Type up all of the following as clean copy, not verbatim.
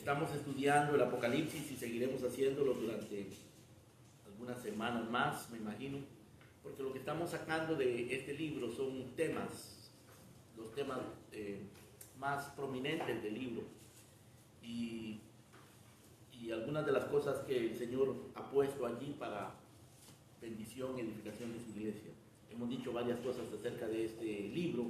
Estamos estudiando el Apocalipsis y seguiremos haciéndolo durante algunas semanas más, me imagino, porque lo que estamos sacando de este libro son temas, los temas más prominentes del libro y algunas de las cosas que el Señor ha puesto allí para bendición y edificación de su iglesia. Hemos dicho varias cosas acerca de este libro.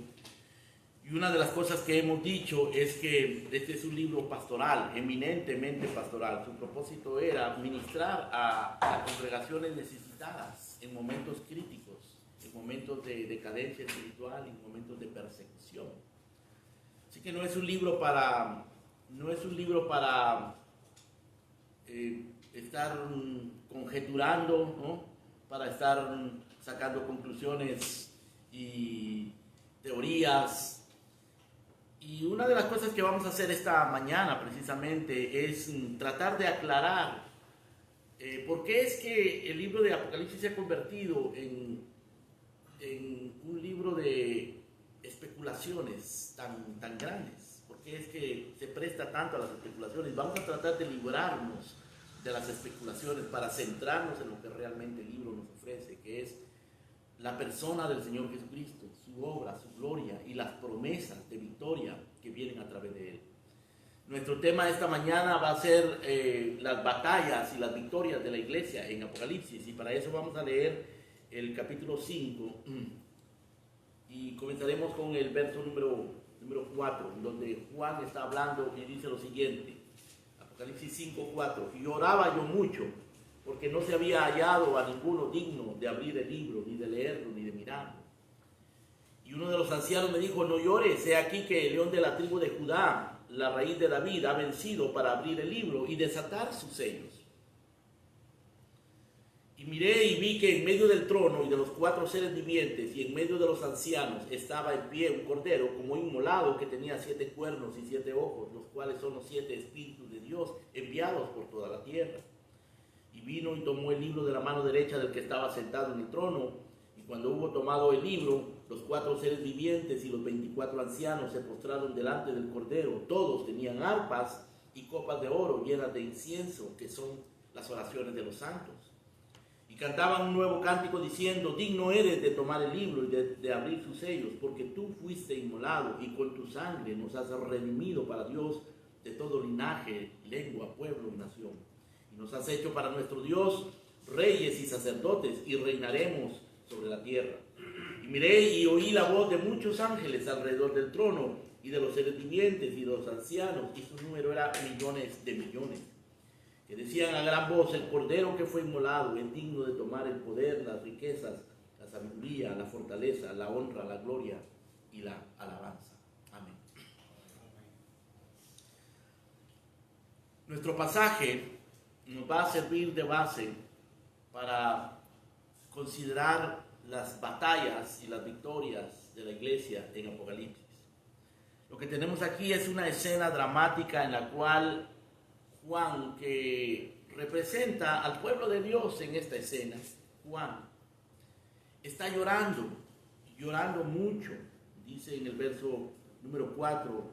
Y una de las cosas que hemos dicho es que este es un libro pastoral, eminentemente pastoral. Su propósito era ministrar a congregaciones necesitadas en momentos críticos, en momentos de decadencia espiritual, en momentos de persecución. Así que no es un libro para estar conjeturando, ¿no? Para estar sacando conclusiones y teorías. Y una de las cosas que vamos a hacer esta mañana precisamente es tratar de aclarar por qué es que el libro de Apocalipsis se ha convertido en un libro de especulaciones tan grandes. ¿Por qué es que se presta tanto a las especulaciones? Vamos a tratar de librarnos de las especulaciones para centrarnos en lo que realmente el libro nos ofrece, que es la persona del Señor Jesucristo, su obra, su gloria y las promesas de victoria que vienen a través de Él. Nuestro tema esta mañana va a ser las batallas y las victorias de la iglesia en Apocalipsis, y para eso vamos a leer el capítulo 5 y comenzaremos con el verso número 4, donde Juan está hablando y dice lo siguiente, Apocalipsis 5:4: y oraba yo mucho, porque no se había hallado a ninguno digno de abrir el libro, ni de leerlo, ni de mirarlo. Y uno de los ancianos me dijo: no llores, he aquí que el león de la tribu de Judá, la raíz de David, ha vencido para abrir el libro y desatar sus sellos. Y miré y vi que en medio del trono y de los 4 seres vivientes y en medio de los ancianos estaba en pie un cordero como inmolado que tenía 7 cuernos y 7 ojos, los cuales son los 7 espíritus de Dios enviados por toda la tierra. Y vino y tomó el libro de la mano derecha del que estaba sentado en el trono. Y cuando hubo tomado el libro, los 4 seres vivientes y los 24 ancianos se postraron delante del Cordero. Todos tenían arpas y copas de oro llenas de incienso, que son las oraciones de los santos. Y cantaban un nuevo cántico diciendo: digno eres de tomar el libro y de abrir sus sellos, porque tú fuiste inmolado y con tu sangre nos has redimido para Dios de todo linaje, lengua, pueblo y nación. Nos has hecho para nuestro Dios reyes y sacerdotes, y reinaremos sobre la tierra. Y miré y oí la voz de muchos ángeles alrededor del trono, y de los seres vivientes y de los ancianos, y su número era millones de millones, que decían a gran voz: el cordero que fue inmolado es digno de tomar el poder, las riquezas, la sabiduría, la fortaleza, la honra, la gloria y la alabanza. Amén. Nuestro pasaje nos va a servir de base para considerar las batallas y las victorias de la iglesia en Apocalipsis. Lo que tenemos aquí es una escena dramática en la cual Juan, que representa al pueblo de Dios en esta escena, Juan, está llorando mucho. Dice en el verso número 4,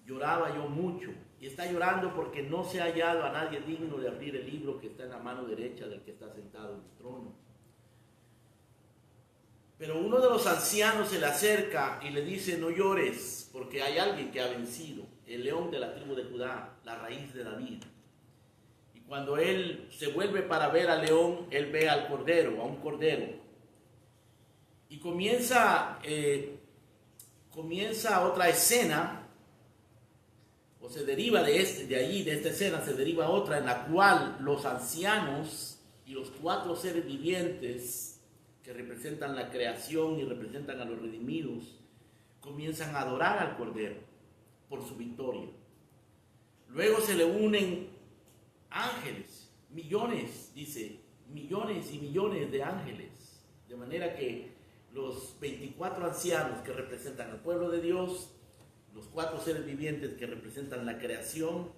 lloraba yo mucho. Y está llorando porque no se ha hallado a nadie digno de abrir el libro que está en la mano derecha del que está sentado en el trono. Pero uno de los ancianos se le acerca y le dice: no llores, porque hay alguien que ha vencido, el león de la tribu de Judá, la raíz de David. Y cuando él se vuelve para ver al león, él ve al cordero, a un cordero. Y comienza otra escena, o se deriva de esta escena se deriva otra en la cual los ancianos y los 4 seres vivientes que representan la creación y representan a los redimidos comienzan a adorar al Cordero por su victoria. Luego se le unen ángeles, millones y millones de ángeles, de manera que los 24 ancianos que representan al pueblo de Dios, los 4 seres vivientes que representan la creación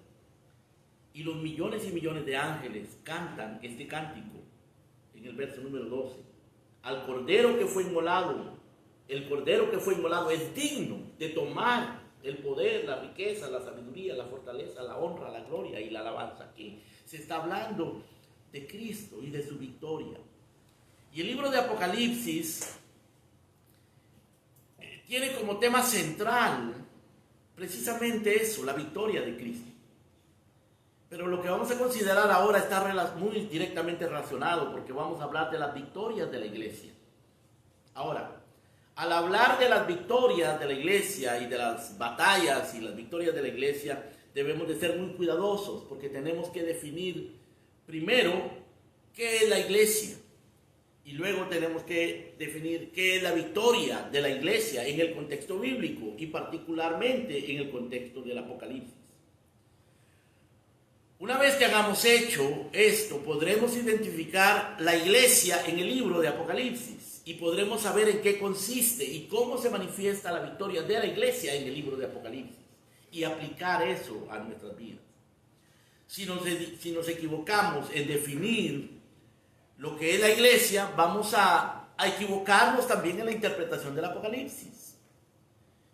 y los millones y millones de ángeles cantan este cántico en el verso número 12. Al Cordero que fue inmolado, el Cordero que fue inmolado es digno de tomar el poder, la riqueza, la sabiduría, la fortaleza, la honra, la gloria y la alabanza. Aquí se está hablando de Cristo y de su victoria. Y el libro de Apocalipsis tiene como tema central precisamente eso, la victoria de Cristo. Pero lo que vamos a considerar ahora está muy directamente relacionado, porque vamos a hablar de las victorias de la iglesia. Ahora, al hablar de las victorias de la iglesia y de las batallas y las victorias de la iglesia, debemos de ser muy cuidadosos, porque tenemos que definir primero qué es la iglesia. Y luego tenemos que definir qué es la victoria de la iglesia en el contexto bíblico y particularmente en el contexto del Apocalipsis. Una vez que hayamos hecho esto, podremos identificar la iglesia en el libro de Apocalipsis y podremos saber en qué consiste y cómo se manifiesta la victoria de la iglesia en el libro de Apocalipsis y aplicar eso a nuestras vidas. Si nos equivocamos en definir lo que es la iglesia, vamos a equivocarnos también en la interpretación del Apocalipsis.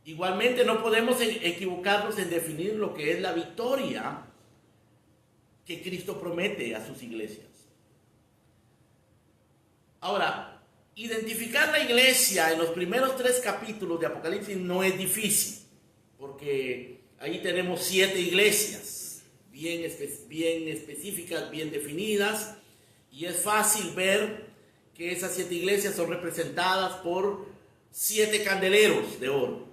Igualmente no podemos equivocarnos en definir lo que es la victoria que Cristo promete a sus iglesias. Ahora, identificar la iglesia en los primeros 3 capítulos de Apocalipsis no es difícil, porque ahí tenemos 7 iglesias bien específicas, bien definidas, y es fácil ver que esas 7 iglesias son representadas por 7 candeleros de oro.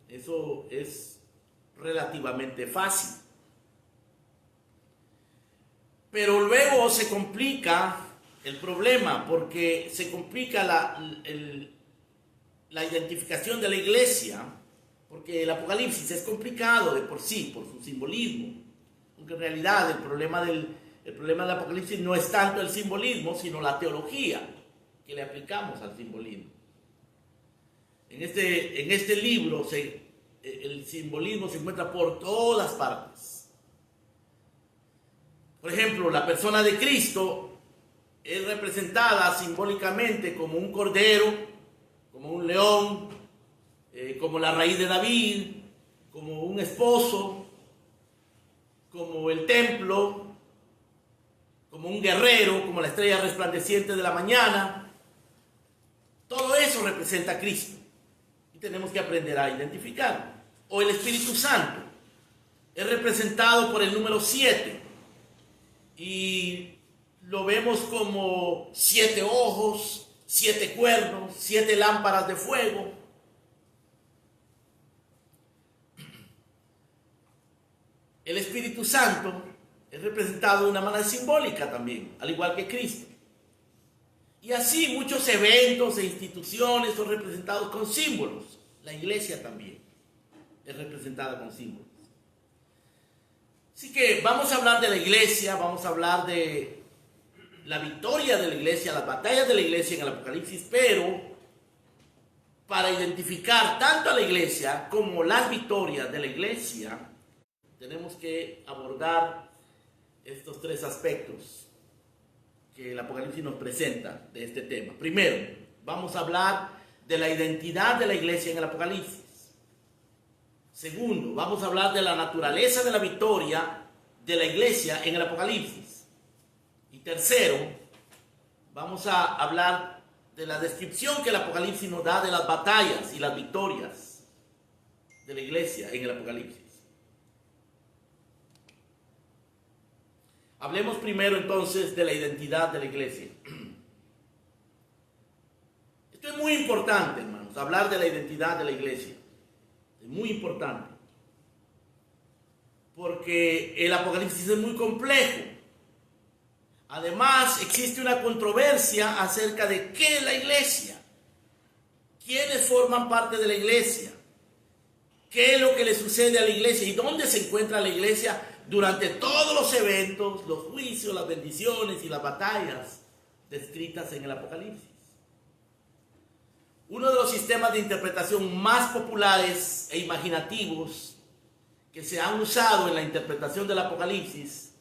Eso es relativamente fácil. Pero luego se complica el problema, porque se complica la identificación de la iglesia, porque el Apocalipsis es complicado de por sí, por su simbolismo. Aunque en realidad el problema del Apocalipsis no es tanto el simbolismo, sino la teología que le aplicamos al simbolismo. En este libro el simbolismo se encuentra por todas partes. Por ejemplo, la persona de Cristo es representada simbólicamente como un cordero, como un león, como la raíz de David, como un esposo, como el templo, como un guerrero, como la estrella resplandeciente de la mañana. Todo eso representa a Cristo y tenemos que aprender a identificarlo. O el Espíritu Santo es representado por el número 7 y lo vemos como 7 ojos, 7 cuernos, 7 lámparas de fuego. El Espíritu Santo es representado de una manera simbólica también, al igual que Cristo. Y así muchos eventos e instituciones son representados con símbolos. La iglesia también es representada con símbolos. Así que vamos a hablar de la iglesia, vamos a hablar de la victoria de la iglesia, las batallas de la iglesia en el Apocalipsis, pero para identificar tanto a la iglesia como las victorias de la iglesia, tenemos que abordar estos 3 aspectos que el Apocalipsis nos presenta de este tema. Primero, vamos a hablar de la identidad de la iglesia en el Apocalipsis. Segundo, vamos a hablar de la naturaleza de la victoria de la iglesia en el Apocalipsis. Y tercero, vamos a hablar de la descripción que el Apocalipsis nos da de las batallas y las victorias de la iglesia en el Apocalipsis. Hablemos primero entonces de la identidad de la iglesia. Esto es muy importante, hermanos, hablar de la identidad de la iglesia. Es muy importante. Porque el Apocalipsis es muy complejo. Además, existe una controversia acerca de qué es la iglesia. ¿Quiénes forman parte de la iglesia? ¿Qué es lo que le sucede a la iglesia? ¿Y dónde se encuentra la iglesia durante todos los eventos, los juicios, las bendiciones y las batallas descritas en el Apocalipsis? Uno de los sistemas de interpretación más populares e imaginativos que se han usado en la interpretación del Apocalipsis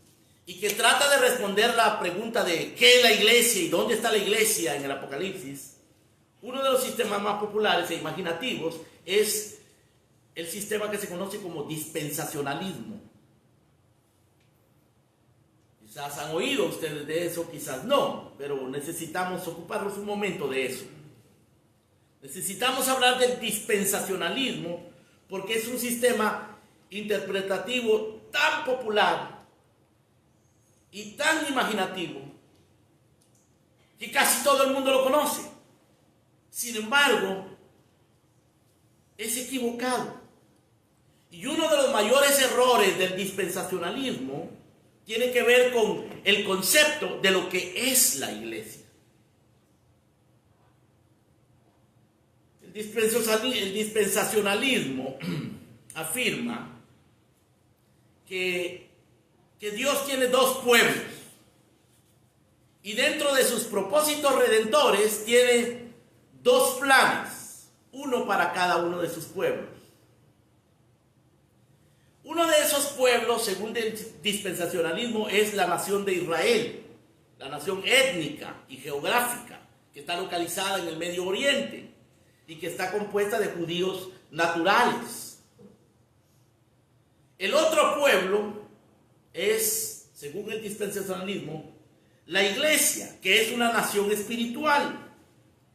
y que trata de responder la pregunta de qué es la iglesia y dónde está la iglesia en el Apocalipsis, uno de los sistemas más populares e imaginativos es el sistema que se conoce como dispensacionalismo. Quizás han oído ustedes de eso, quizás no, pero necesitamos ocuparnos un momento de eso. Necesitamos hablar del dispensacionalismo porque es un sistema interpretativo tan popular y tan imaginativo que casi todo el mundo lo conoce. Sin embargo, es equivocado. Y uno de los mayores errores del dispensacionalismo tiene que ver con el concepto de lo que es la iglesia. El dispensacionalismo afirma que Dios tiene dos pueblos y dentro de sus propósitos redentores tiene dos planes, uno para cada uno de sus pueblos. Uno de esos pueblos, según el dispensacionalismo, es la nación de Israel, la nación étnica y geográfica, que está localizada en el Medio Oriente y que está compuesta de judíos naturales. El otro pueblo es, según el dispensacionalismo, la iglesia, que es una nación espiritual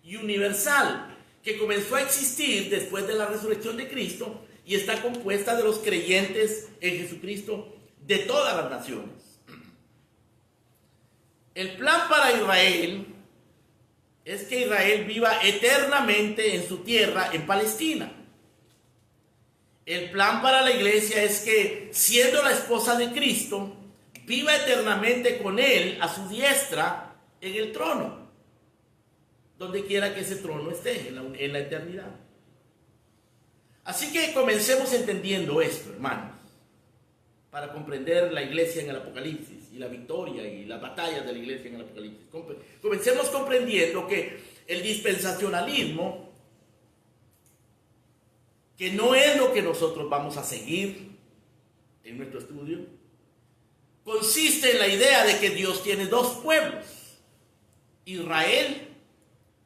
y universal, que comenzó a existir después de la resurrección de Cristo y está compuesta de los creyentes en Jesucristo de todas las naciones. El plan para Israel es que Israel viva eternamente en su tierra, en Palestina. El plan para la iglesia es que, siendo la esposa de Cristo, viva eternamente con Él a su diestra en el trono, donde quiera que ese trono esté, en la eternidad. Así que comencemos entendiendo esto, hermanos, para comprender la iglesia en el Apocalipsis y la victoria y las batallas de la iglesia en el Apocalipsis. Comencemos comprendiendo que el dispensacionalismo, que no es lo que nosotros vamos a seguir en nuestro estudio, consiste en la idea de que Dios tiene dos pueblos, Israel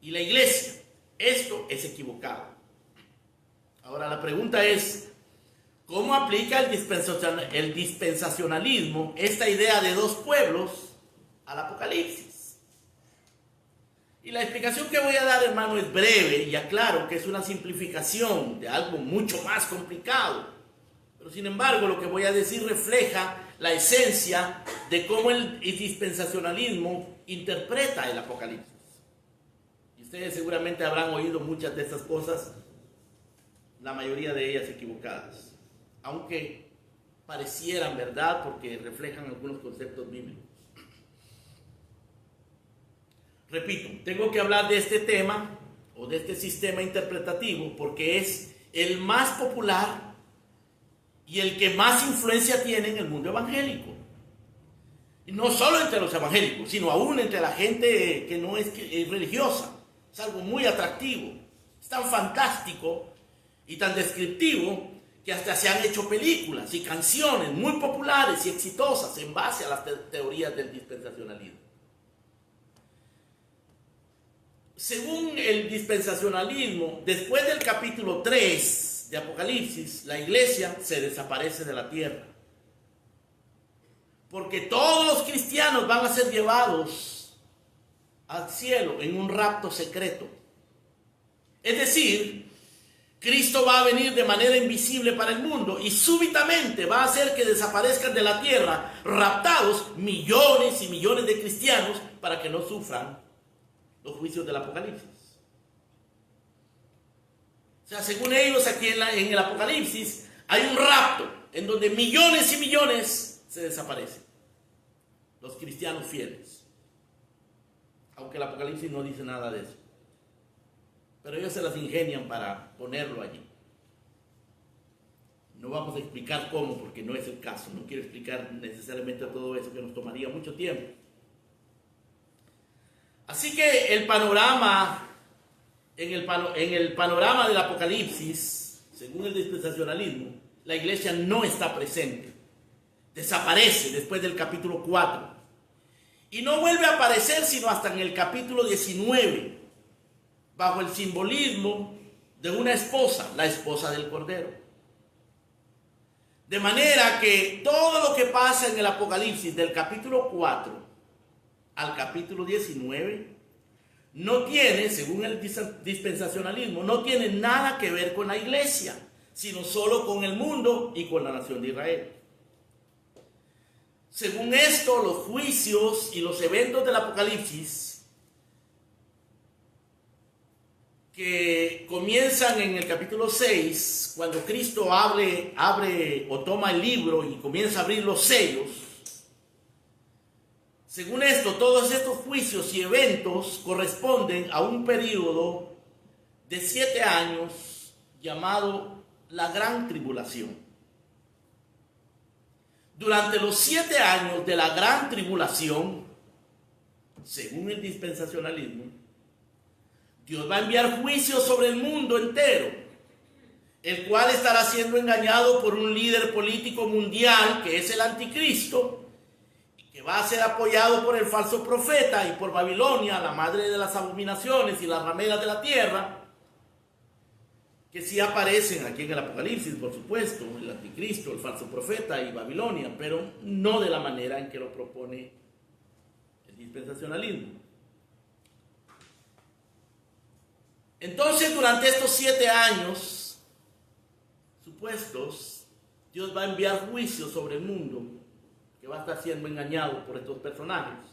y la iglesia. Esto es equivocado. Ahora la pregunta es, ¿cómo aplica el dispensacionalismo esta idea de dos pueblos al Apocalipsis? Y la explicación que voy a dar, hermano, es breve y aclaro que es una simplificación de algo mucho más complicado. Pero sin embargo, lo que voy a decir refleja la esencia de cómo el dispensacionalismo interpreta el Apocalipsis. Y ustedes seguramente habrán oído muchas de estas cosas, la mayoría de ellas equivocadas, aunque parecieran verdad porque reflejan algunos conceptos bíblicos. Repito, tengo que hablar de este tema o de este sistema interpretativo porque es el más popular y el que más influencia tiene en el mundo evangélico. Y no solo entre los evangélicos, sino aún entre la gente que no es religiosa. Es algo muy atractivo, es tan fantástico y tan descriptivo que hasta se han hecho películas y canciones muy populares y exitosas en base a las teorías del dispensacionalismo. Según el dispensacionalismo, después del capítulo 3 de Apocalipsis, la iglesia se desaparece de la tierra. Porque todos los cristianos van a ser llevados al cielo en un rapto secreto. Es decir, Cristo va a venir de manera invisible para el mundo y súbitamente va a hacer que desaparezcan de la tierra, raptados millones y millones de cristianos para que no sufran los juicios del Apocalipsis. O sea, según ellos, aquí en el Apocalipsis hay un rapto en donde millones y millones se desaparecen, los cristianos fieles, aunque el Apocalipsis no dice nada de eso. Pero ellos se las ingenian para ponerlo allí. No vamos a explicar cómo, porque no es el caso. No quiero explicar necesariamente todo eso, que nos tomaría mucho tiempo. Así que el panorama, en el panorama del Apocalipsis, según el dispensacionalismo, la iglesia no está presente. Desaparece después del capítulo 4. Y no vuelve a aparecer sino hasta en el capítulo 19. Bajo el simbolismo de una esposa, la esposa del Cordero. De manera que todo lo que pasa en el Apocalipsis del capítulo 4 al capítulo 19 no tiene, según el dispensacionalismo, no tiene nada que ver con la iglesia, sino solo con el mundo y con la nación de Israel. Según esto, los juicios y los eventos del Apocalipsis, que comienzan en el capítulo 6, cuando Cristo abre o toma el libro y comienza a abrir los sellos, según esto, todos estos juicios y eventos corresponden a un periodo de 7 años llamado la Gran Tribulación. Durante los 7 años de la Gran Tribulación, según el dispensacionalismo, Dios va a enviar juicio sobre el mundo entero, el cual estará siendo engañado por un líder político mundial que es el anticristo, que va a ser apoyado por el falso profeta y por Babilonia, la madre de las abominaciones y las rameras de la tierra, que sí aparecen aquí en el Apocalipsis, por supuesto, el anticristo, el falso profeta y Babilonia, pero no de la manera en que lo propone el dispensacionalismo. Entonces, durante estos 7 años supuestos, Dios va a enviar juicio sobre el mundo, que va a estar siendo engañado por estos personajes.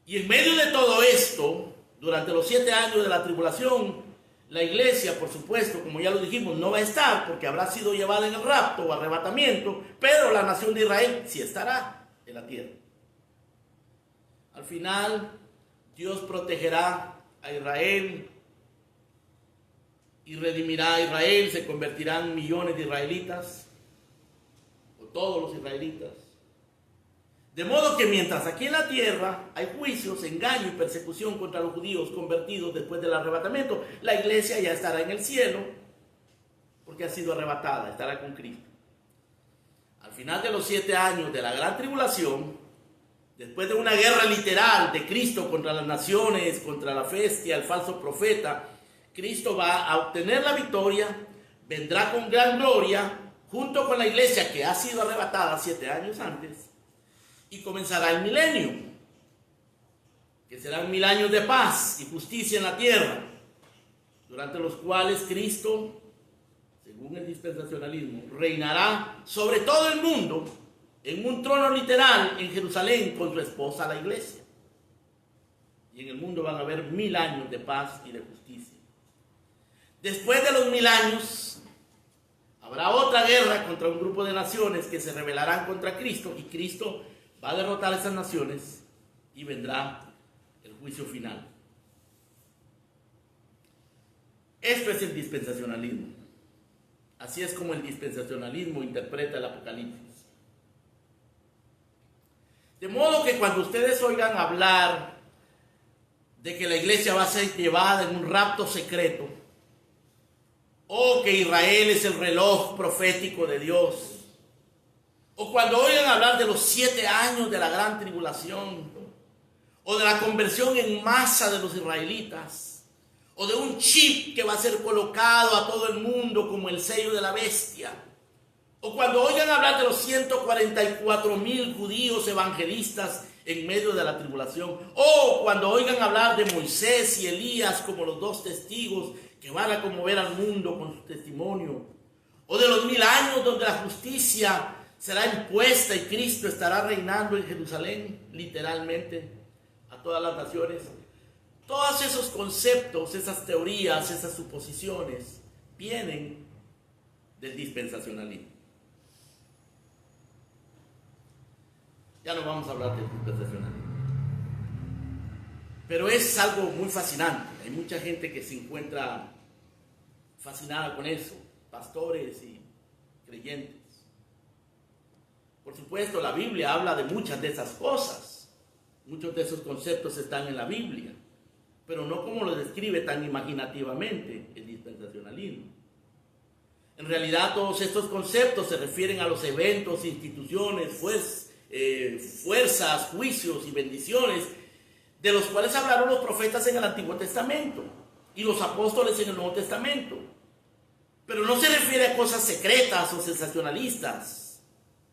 Y en medio de todo esto, durante los 7 años de la tribulación, la iglesia, por supuesto, como ya lo dijimos, no va a estar porque habrá sido llevada en el rapto o arrebatamiento, pero la nación de Israel sí estará en la tierra. Al final, Dios protegerá a Israel y redimirá a Israel, se convertirán millones de israelitas, o todos los israelitas. De modo que mientras aquí en la tierra hay juicios, engaño y persecución contra los judíos convertidos después del arrebatamiento, la iglesia ya estará en el cielo porque ha sido arrebatada, estará con Cristo. Al final de los 7 años de la gran tribulación, después de una guerra literal de Cristo contra las naciones, contra la bestia, el falso profeta, Cristo va a obtener la victoria, vendrá con gran gloria junto con la iglesia que ha sido arrebatada 7 años antes. Y comenzará el milenio, que serán 1000 años de paz y justicia en la tierra, durante los cuales Cristo, según el dispensacionalismo, reinará sobre todo el mundo en un trono literal en Jerusalén con su esposa la iglesia. Y en el mundo van a haber 1000 años de paz y de justicia. Después de los 1000 años, habrá otra guerra contra un grupo de naciones que se rebelarán contra Cristo, y Cristo va a derrotar a esas naciones y vendrá el juicio final. Esto es el dispensacionalismo. Así es como el dispensacionalismo interpreta el Apocalipsis. De modo que cuando ustedes oigan hablar de que la iglesia va a ser llevada en un rapto secreto, o que Israel es el reloj profético de Dios, o cuando oigan hablar de los 7 años de la gran tribulación, o de la conversión en masa de los israelitas, o de un chip que va a ser colocado a todo el mundo como el sello de la bestia, o cuando oigan hablar de los 144,000 judíos evangelistas en medio de la tribulación, o cuando oigan hablar de Moisés y Elías como los 2 testigos que van a conmover al mundo con su testimonio, o de los 1000 años donde la justicia será impuesta y Cristo estará reinando en Jerusalén, literalmente, a todas las naciones. Todos esos conceptos, esas teorías, esas suposiciones, vienen del dispensacionalismo. Ya no vamos a hablar del dispensacionalismo. Pero es algo muy fascinante. Hay mucha gente que se encuentra fascinada con eso, pastores y creyentes. Por supuesto, la Biblia habla de muchas de esas cosas. Muchos de esos conceptos están en la Biblia, pero no como lo describe tan imaginativamente el dispensacionalismo. En realidad, todos estos conceptos se refieren a los eventos, instituciones, fuerzas, juicios y bendiciones de los cuales hablaron los profetas en el Antiguo Testamento y los apóstoles en el Nuevo Testamento. Pero no se refiere a cosas secretas o sensacionalistas,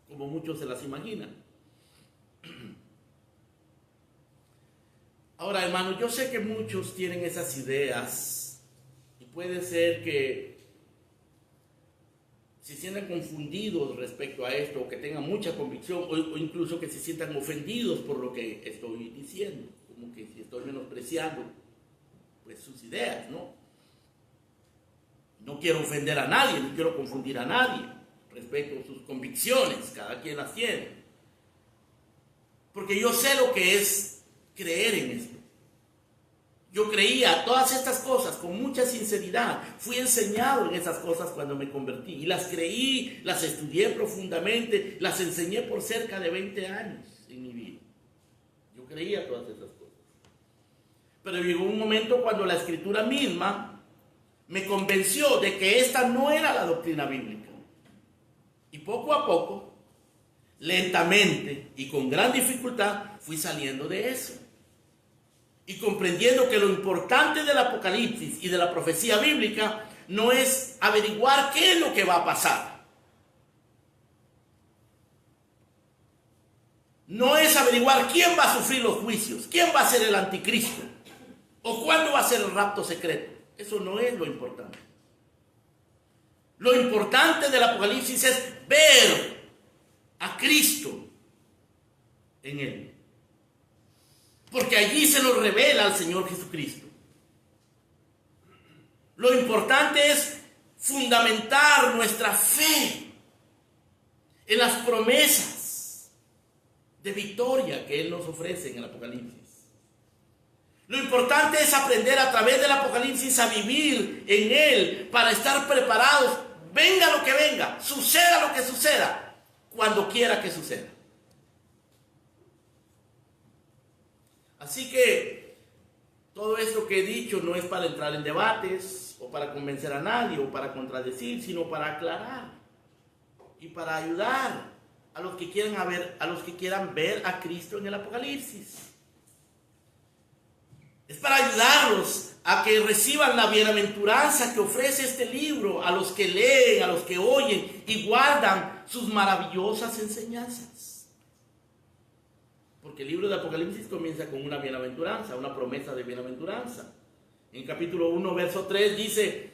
como muchos se las imaginan. Ahora, hermanos, yo sé que muchos tienen esas ideas y puede ser que se sientan confundidos respecto a esto, o que tengan mucha convicción, o incluso que se sientan ofendidos por lo que estoy diciendo, como que si estoy menospreciando pues sus ideas, ¿no? No quiero ofender a nadie, no quiero confundir a nadie respecto a sus convicciones, cada quien las tiene. Porque yo sé lo que es creer en esto. Yo creía todas estas cosas con mucha sinceridad. Fui enseñado en esas cosas cuando me convertí. Y las creí, las estudié profundamente, las enseñé por cerca de 20 años en mi vida. Yo creía todas esas cosas. Pero llegó un momento cuando la Escritura misma me convenció de que esta no era la doctrina bíblica. Y poco a poco, lentamente y con gran dificultad, fui saliendo de eso. Y comprendiendo que lo importante del Apocalipsis y de la profecía bíblica no es averiguar qué es lo que va a pasar. No es averiguar quién va a sufrir los juicios, quién va a ser el anticristo, o cuándo va a ser el rapto secreto. Eso no es lo importante. Lo importante del Apocalipsis es ver a Cristo en él. Porque allí se nos revela al Señor Jesucristo. Lo importante es fundamentar nuestra fe en las promesas de victoria que Él nos ofrece en el Apocalipsis. Lo importante es aprender a través del Apocalipsis a vivir en Él para estar preparados, venga lo que venga, suceda lo que suceda, cuando quiera que suceda. Así que todo esto que he dicho no es para entrar en debates o para convencer a nadie o para contradecir, sino para aclarar y para ayudar a los que quieran ver a Cristo en el Apocalipsis. Es para ayudarlos a que reciban la bienaventuranza que ofrece este libro, a los que leen, a los que oyen y guardan sus maravillosas enseñanzas. Porque el libro de Apocalipsis comienza con una bienaventuranza, una promesa de bienaventuranza. En capítulo 1, verso 3 dice,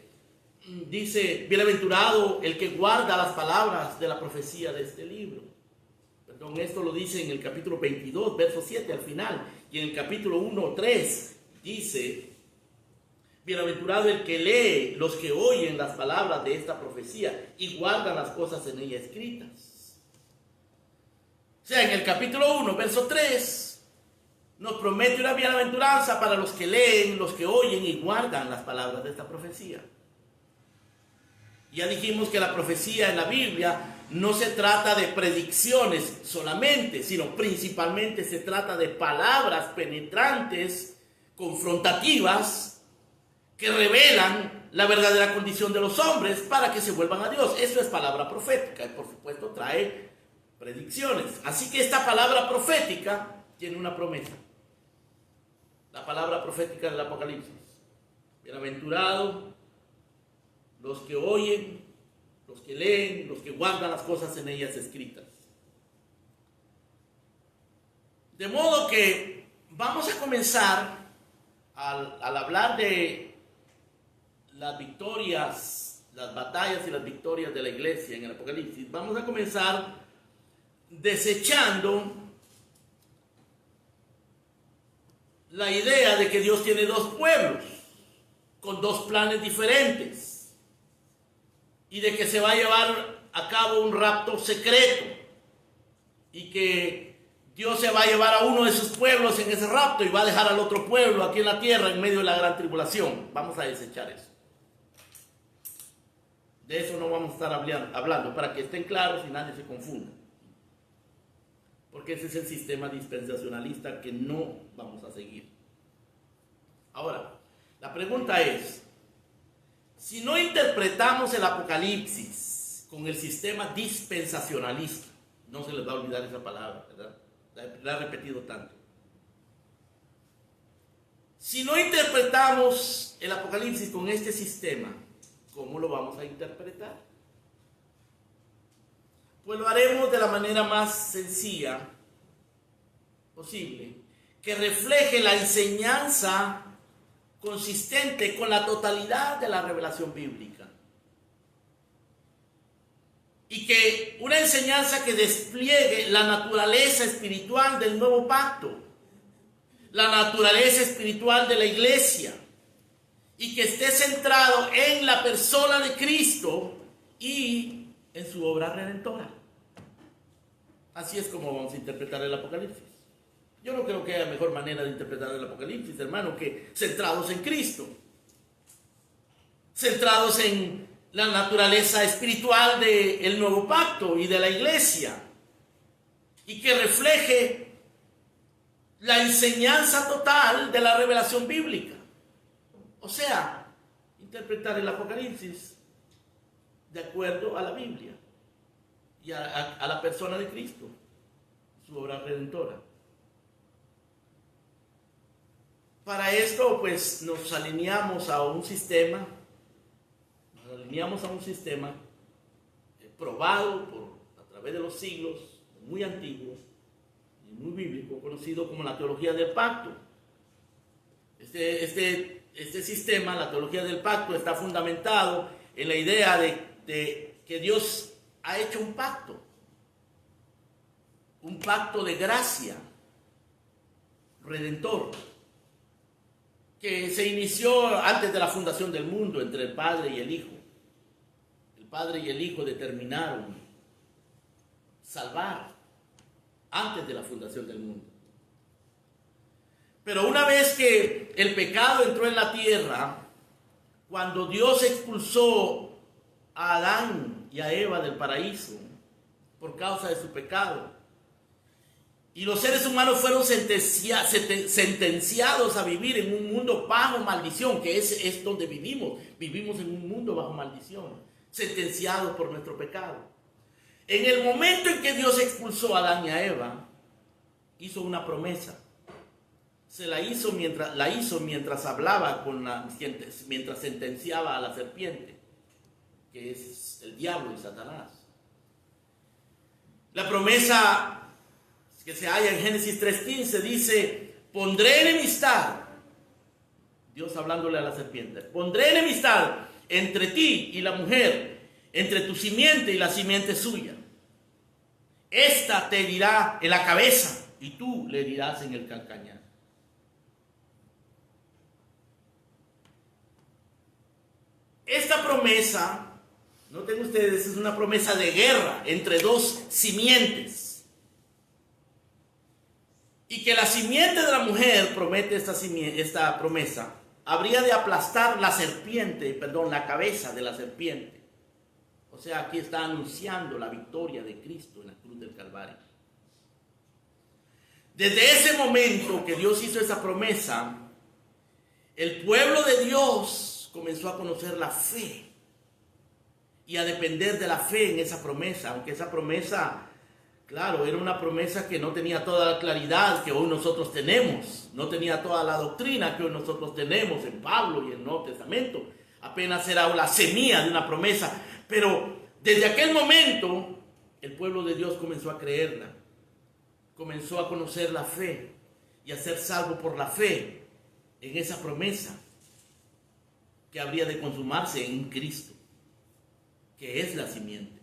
bienaventurado el que guarda las palabras de la profecía de este libro. Perdón, esto lo dice en el capítulo 22, verso 7 al final. Y en el capítulo 1, 3 dice, bienaventurado el que lee, los que oyen las palabras de esta profecía y guardan las cosas en ella escritas. O sea, en el capítulo 1, verso 3, nos promete una bienaventuranza para los que leen, los que oyen y guardan las palabras de esta profecía. Ya dijimos que la profecía en la Biblia no se trata de predicciones solamente, sino principalmente se trata de palabras penetrantes, confrontativas, que revelan la verdadera condición de los hombres para que se vuelvan a Dios. Eso es palabra profética y por supuesto trae predicciones. Así que esta palabra profética tiene una promesa. La palabra profética del Apocalipsis. Bienaventurado los que oyen, los que leen, los que guardan las cosas en ellas escritas. De modo que vamos a comenzar al hablar de las victorias, las batallas y las victorias de la iglesia en el Apocalipsis. Vamos a comenzar desechando la idea de que Dios tiene dos pueblos con dos planes diferentes y de que se va a llevar a cabo un rapto secreto y que Dios se va a llevar a uno de sus pueblos en ese rapto y va a dejar al otro pueblo aquí en la tierra en medio de la gran tribulación. Vamos a desechar eso. De eso no vamos a estar hablando para que estén claros y nadie se confunda. Porque ese es el sistema dispensacionalista que no vamos a seguir. Ahora, la pregunta es, si no interpretamos el Apocalipsis con el sistema dispensacionalista, no se les va a olvidar esa palabra, ¿verdad? La he repetido tanto. Si no interpretamos el Apocalipsis con este sistema, ¿cómo lo vamos a interpretar? Pues lo haremos de la manera más sencilla posible, que refleje la enseñanza consistente con la totalidad de la revelación bíblica. Y que una enseñanza que despliegue la naturaleza espiritual del nuevo pacto, la naturaleza espiritual de la iglesia, y que esté centrado en la persona de Cristo y en su obra redentora. Así es como vamos a interpretar el Apocalipsis. Yo no creo que haya mejor manera de interpretar el Apocalipsis, hermano, que centrados en Cristo, centrados en la naturaleza espiritual del nuevo pacto y de la iglesia, y que refleje la enseñanza total de la revelación bíblica. O sea, interpretar el Apocalipsis de acuerdo a la Biblia y a la persona de Cristo, su obra redentora. Para esto, pues, nos alineamos a un sistema probado a través de los siglos, muy antiguo y muy bíblico, conocido como la teología del pacto. Este sistema, la teología del pacto, está fundamentado en la idea de que Dios ha hecho un pacto de gracia redentor, que se inició antes de la fundación del mundo entre el Padre y el Hijo. El Padre y el Hijo determinaron salvar antes de la fundación del mundo. Pero una vez que el pecado entró en la tierra, cuando Dios expulsó a Adán y a Eva del paraíso por causa de su pecado, y los seres humanos fueron sentenciados a vivir en un mundo bajo maldición, que es donde vivimos. Vivimos en un mundo bajo maldición, sentenciados por nuestro pecado. En el momento en que Dios expulsó a Adán y a Eva, hizo una promesa. La hizo mientras hablaba mientras sentenciaba a la serpiente, que es el diablo y Satanás. La promesa que se halla en Génesis 3:15 dice: pondré enemistad, Dios hablándole a la serpiente, pondré enemistad entre ti y la mujer, entre tu simiente y la simiente suya. Esta te herirá en la cabeza y tú le herirás en el calcañar. Esta promesa, noten ustedes, es una promesa de guerra entre dos simientes. Y que la simiente de la mujer, promete esta promesa, habría de aplastar la cabeza de la serpiente. O sea, aquí está anunciando la victoria de Cristo en la cruz del Calvario. Desde ese momento que Dios hizo esa promesa, el pueblo de Dios comenzó a conocer la fe y a depender de la fe en esa promesa, aunque esa promesa, claro, era una promesa que no tenía toda la claridad que hoy nosotros tenemos, no tenía toda la doctrina que hoy nosotros tenemos en Pablo y en el Nuevo Testamento. Apenas era la semilla de una promesa, pero desde aquel momento el pueblo de Dios comenzó a creerla, comenzó a conocer la fe y a ser salvo por la fe en esa promesa que habría de consumarse en Cristo, que es la simiente.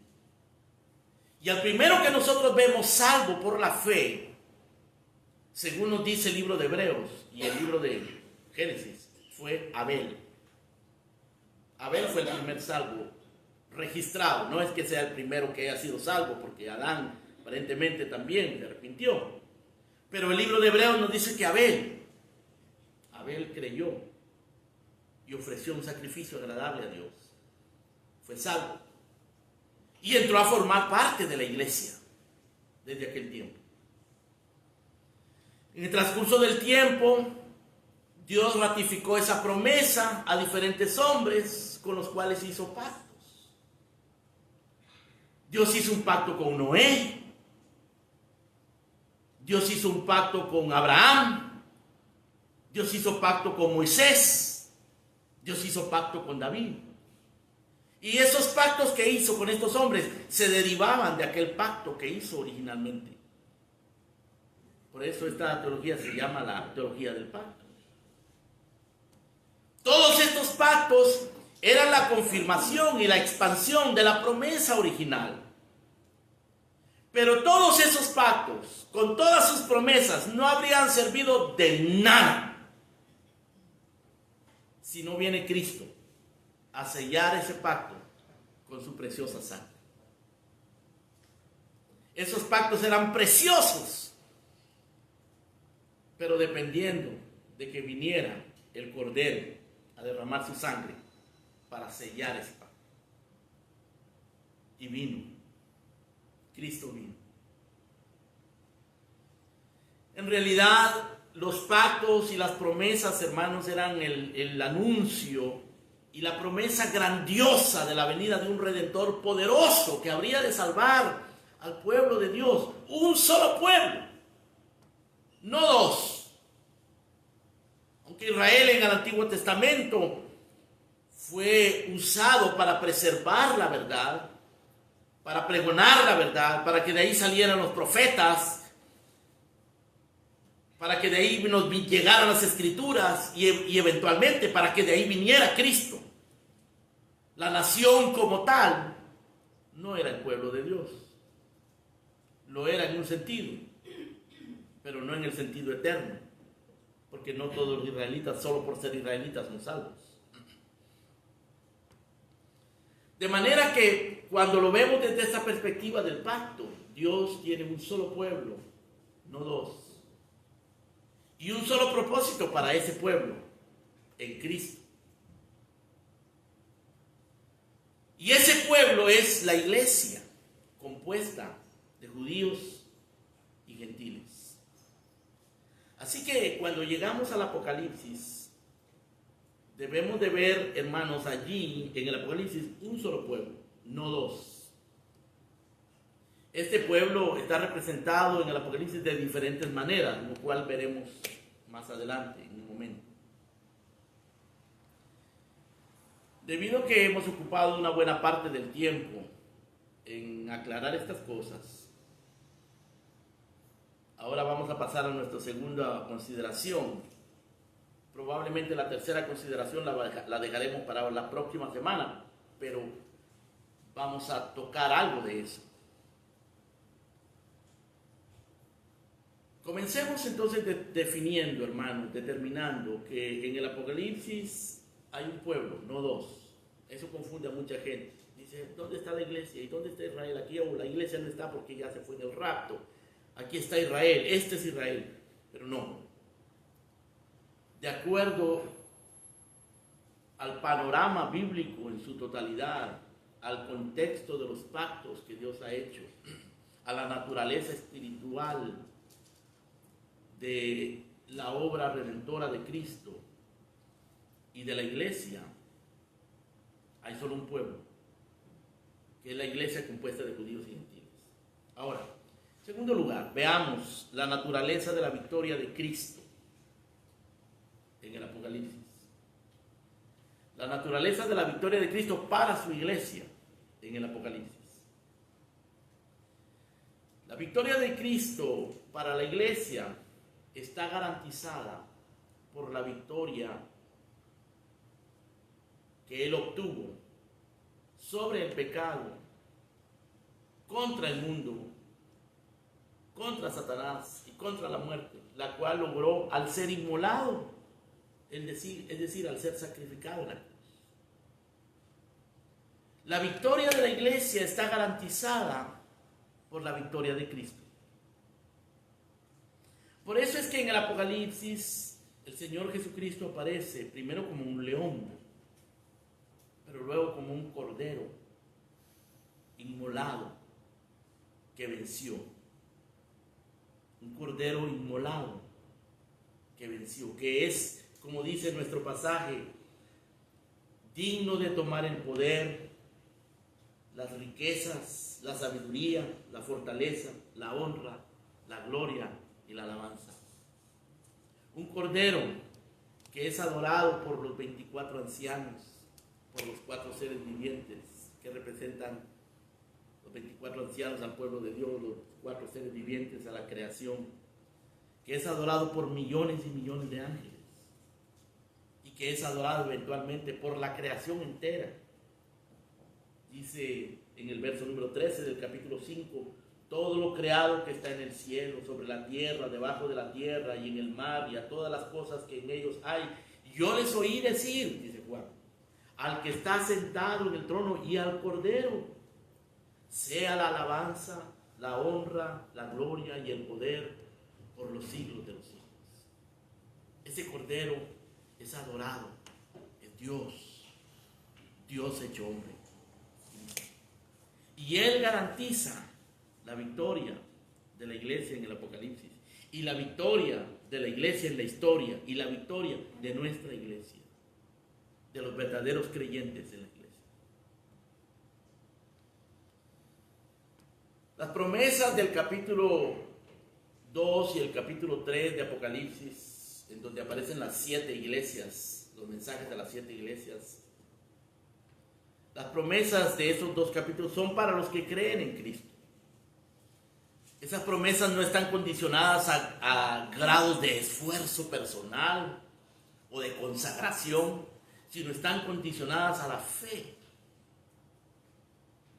Y al primero que nosotros vemos salvo por la fe, según nos dice el libro de Hebreos y el libro de Génesis, fue Abel. Abel fue el primer salvo registrado. No es que sea el primero que haya sido salvo, porque Adán aparentemente también se arrepintió. Pero el libro de Hebreos nos dice que Abel creyó y ofreció un sacrificio agradable a Dios. Fue salvo. Y entró a formar parte de la iglesia desde aquel tiempo. En el transcurso del tiempo, Dios ratificó esa promesa a diferentes hombres con los cuales hizo pactos. Dios hizo un pacto con Noé. Dios hizo un pacto con Abraham. Dios hizo pacto con Moisés. Dios hizo pacto con David. Y esos pactos que hizo con estos hombres se derivaban de aquel pacto que hizo originalmente. Por eso esta teología se llama la teología del pacto. Todos estos pactos eran la confirmación y la expansión de la promesa original. Pero todos esos pactos, con todas sus promesas, no habrían servido de nada si no viene Cristo a sellar ese pacto con su preciosa sangre. Esos pactos eran preciosos, pero dependiendo de que viniera el Cordero a derramar su sangre para sellar ese pacto. Y vino. Cristo vino. En realidad, los pactos y las promesas, hermanos, eran el anuncio y la promesa grandiosa de la venida de un Redentor poderoso que habría de salvar al pueblo de Dios. Un solo pueblo, no dos. Aunque Israel en el Antiguo Testamento fue usado para preservar la verdad, para pregonar la verdad, para que de ahí salieran los profetas, para que de ahí nos llegaran las escrituras y eventualmente para que de ahí viniera Cristo. La nación como tal no era el pueblo de Dios. Lo era en un sentido, pero no en el sentido eterno, porque no todos los israelitas, solo por ser israelitas, son salvos. De manera que cuando lo vemos desde esa perspectiva del pacto, Dios tiene un solo pueblo, no dos. Y un solo propósito para ese pueblo, en Cristo. Y ese pueblo es la iglesia, compuesta de judíos y gentiles. Así que cuando llegamos al Apocalipsis, debemos de ver, hermanos, allí en el Apocalipsis un solo pueblo, no dos. Este pueblo está representado en el Apocalipsis de diferentes maneras, lo cual veremos más adelante, en un momento. Debido a que hemos ocupado una buena parte del tiempo en aclarar estas cosas, ahora vamos a pasar a nuestra segunda consideración. Probablemente la tercera consideración la dejaremos para la próxima semana, pero vamos a tocar algo de eso. Comencemos entonces definiendo, hermanos, determinando que en el Apocalipsis hay un pueblo, no dos. Eso confunde a mucha gente. Dice, ¿dónde está la iglesia? ¿Y dónde está Israel? Aquí la iglesia no está porque ya se fue en el rapto. Aquí está Israel, este es Israel. Pero no. De acuerdo al panorama bíblico en su totalidad, al contexto de los pactos que Dios ha hecho, a la naturaleza espiritual de la obra redentora de Cristo y de la iglesia, hay solo un pueblo, que es la iglesia compuesta de judíos y gentiles. Ahora, en segundo lugar, veamos la naturaleza de la victoria de Cristo en el Apocalipsis. La naturaleza de la victoria de Cristo para su iglesia en el Apocalipsis. La victoria de Cristo para la iglesia está garantizada por la victoria que Él obtuvo sobre el pecado, contra el mundo, contra Satanás y contra la muerte, la cual logró al ser inmolado, es decir, al ser sacrificado en la cruz. La victoria de la iglesia está garantizada por la victoria de Cristo. Por eso es que en el Apocalipsis el Señor Jesucristo aparece primero como un león, pero luego como un cordero inmolado que venció. Un cordero inmolado que venció, que es, como dice nuestro pasaje, digno de tomar el poder, las riquezas, la sabiduría, la fortaleza, la honra, la gloria y la alabanza. Un cordero que es adorado por los 24 ancianos, por los 4 seres vivientes, que representan los 24 ancianos al pueblo de Dios, los 4 seres vivientes a la creación, que es adorado por millones y millones de ángeles y que es adorado eventualmente por la creación entera. Dice en el verso número 13 del capítulo 5, todo lo creado que está en el cielo, sobre la tierra, debajo de la tierra y en el mar, y a todas las cosas que en ellos hay, yo les oí decir, dice Juan, al que está sentado en el trono y al Cordero, sea la alabanza, la honra, la gloria y el poder por los siglos de los siglos. Ese Cordero es adorado, es Dios, Dios hecho hombre. Y Él garantiza la victoria de la iglesia en el Apocalipsis, y la victoria de la iglesia en la historia, y la victoria de nuestra iglesia, de los verdaderos creyentes en la iglesia. Las promesas del capítulo 2 y el capítulo 3 de Apocalipsis, en donde aparecen las 7 iglesias, los mensajes de las 7 iglesias, las promesas de esos 2 capítulos son para los que creen en Cristo. Esas promesas no están condicionadas a grados de esfuerzo personal o de consagración, sino están condicionadas a la fe.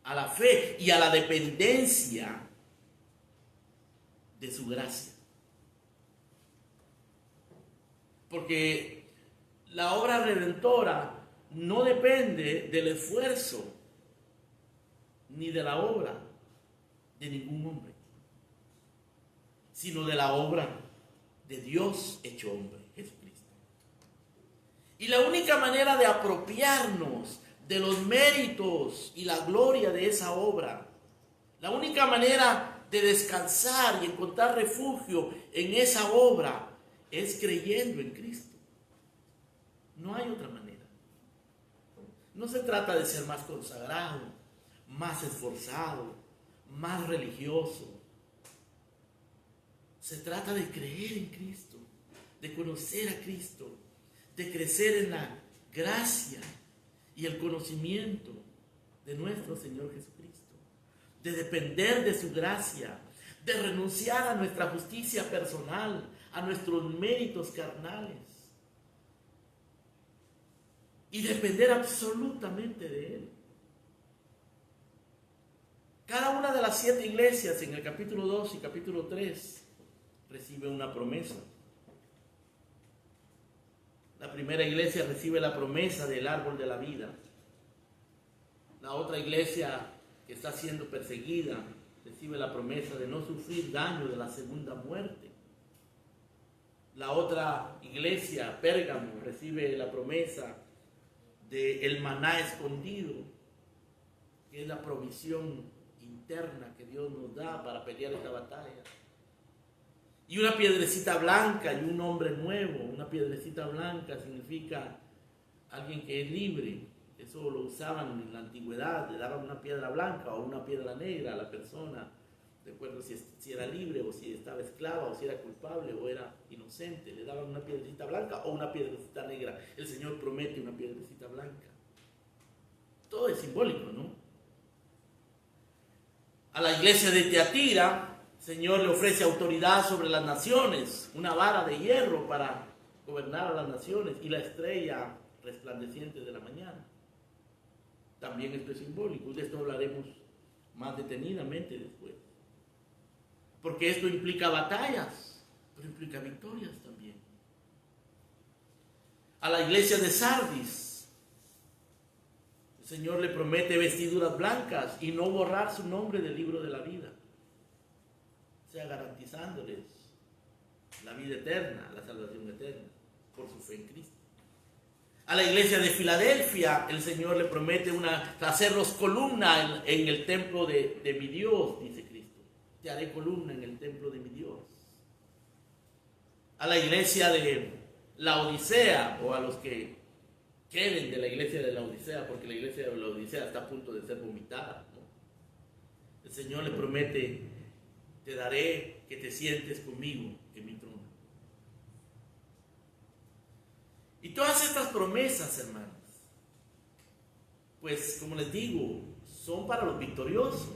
A la fe y a la dependencia de su gracia. Porque la obra redentora no depende del esfuerzo ni de la obra de ningún hombre, sino de la obra de Dios hecho hombre, Jesucristo. Y la única manera de apropiarnos de los méritos y la gloria de esa obra, la única manera de descansar y encontrar refugio en esa obra es creyendo en Cristo. No hay otra manera. No se trata de ser más consagrado, más esforzado, más religioso. Se trata de creer en Cristo, de conocer a Cristo, de crecer en la gracia y el conocimiento de nuestro Señor Jesucristo, de depender de su gracia, de renunciar a nuestra justicia personal, a nuestros méritos carnales y depender absolutamente de Él. Cada una de las 7 iglesias en el capítulo 2 y capítulo 3 recibe una promesa. La primera iglesia recibe la promesa del árbol de la vida. La otra iglesia que está siendo perseguida recibe la promesa de no sufrir daño de la segunda muerte. La otra iglesia, Pérgamo, recibe la promesa del maná escondido, que es la provisión interna que Dios nos da para pelear esta batalla. Y una piedrecita blanca y un hombre nuevo. Una piedrecita blanca significa alguien que es libre. Eso lo usaban en la antigüedad, le daban una piedra blanca o una piedra negra a la persona, de acuerdo si era libre o si estaba esclava o si era culpable o era inocente. Le daban una piedrecita blanca o una piedrecita negra. El Señor promete una piedrecita blanca. Todo es simbólico, ¿no? A la iglesia de Tiatira, el Señor le ofrece autoridad sobre las naciones, una vara de hierro para gobernar a las naciones y la estrella resplandeciente de la mañana. También esto es simbólico, de esto hablaremos más detenidamente después. Porque esto implica batallas, pero implica victorias también. A la iglesia de Sardis, el Señor le promete vestiduras blancas y no borrar su nombre del libro de la vida. O sea, garantizándoles la vida eterna, la salvación eterna, por su fe en Cristo. A la iglesia de Filadelfia, el Señor le promete hacerlos columna en el templo de mi Dios, dice Cristo. Te haré columna en el templo de mi Dios. A la iglesia de la Odisea, o a los que queden de la iglesia de la Odisea, porque la iglesia de la Odisea está a punto de ser vomitada, ¿no? El Señor le promete: te daré que te sientes conmigo en mi trono. Y todas estas promesas, hermanos, pues como les digo, son para los victoriosos,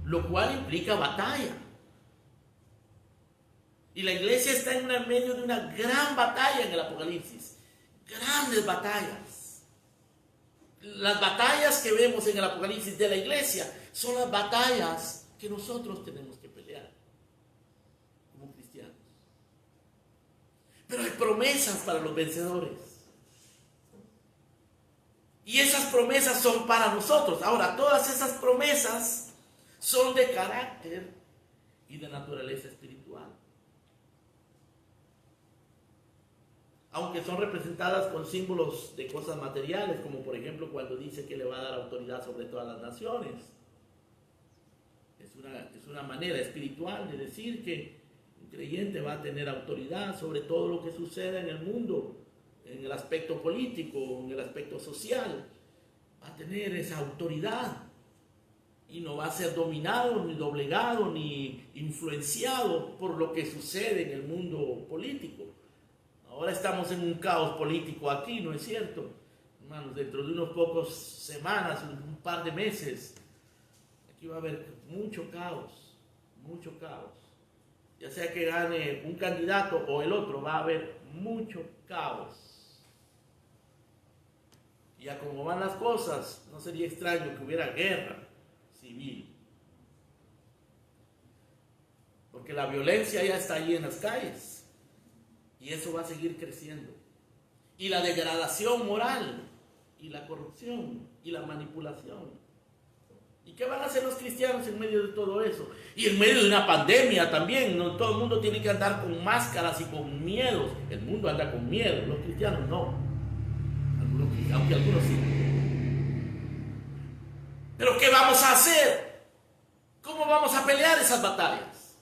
lo cual implica batalla. Y la iglesia está en medio de una gran batalla en el Apocalipsis, grandes batallas. Las batallas que vemos en el Apocalipsis de la iglesia son las batallas que nosotros tenemos que pelear como cristianos. Pero hay promesas para los vencedores. Y esas promesas son para nosotros. Ahora, todas esas promesas son de carácter y de naturaleza espiritual. Aunque son representadas con símbolos de cosas materiales, como por ejemplo cuando dice que le va a dar autoridad sobre todas las naciones. Es una manera espiritual de decir que un creyente va a tener autoridad sobre todo lo que sucede en el mundo, en el aspecto político, en el aspecto social. Va a tener esa autoridad y no va a ser dominado, ni doblegado, ni influenciado por lo que sucede en el mundo político. Ahora estamos en un caos político aquí, ¿no es cierto? Hermanos, dentro de unos pocos semanas, un par de meses, aquí va a haber mucho caos, mucho caos. Ya sea que gane un candidato o el otro, va a haber mucho caos. Y a como van las cosas, no sería extraño que hubiera guerra civil. Porque la violencia ya está allí en las calles. Y eso va a seguir creciendo. Y la degradación moral, y la corrupción, y la manipulación. ¿Y qué van a hacer los cristianos en medio de todo eso? Y en medio de una pandemia también. No todo el mundo tiene que andar con máscaras y con miedos. El mundo anda con miedo, los cristianos no. Aunque algunos sí. Pero ¿qué vamos a hacer? ¿Cómo vamos a pelear esas batallas?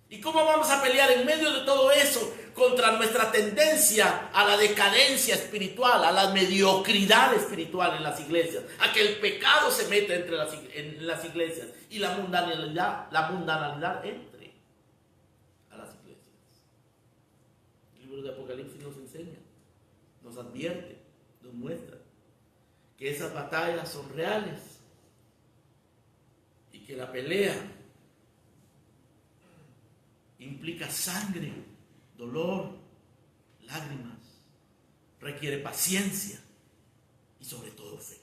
¿Y cómo vamos a pelear en medio de todo eso contra nuestra tendencia a la decadencia espiritual, a la mediocridad espiritual en las iglesias, a que el pecado se meta en las iglesias y la mundanalidad entre a las iglesias? El libro de Apocalipsis nos enseña, nos advierte, nos muestra que esas batallas son reales y que la pelea implica sangre, dolor, lágrimas, requiere paciencia y sobre todo fe.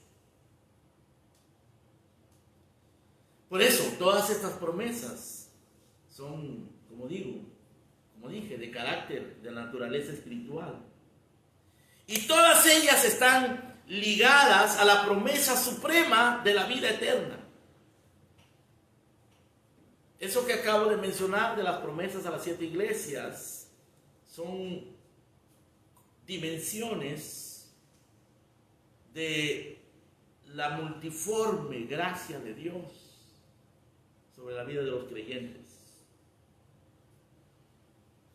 Por eso, todas estas promesas son, como dije, de carácter, de naturaleza espiritual. Y todas ellas están ligadas a la promesa suprema de la vida eterna. Eso que acabo de mencionar de las promesas a las 7 iglesias son dimensiones de la multiforme gracia de Dios sobre la vida de los creyentes.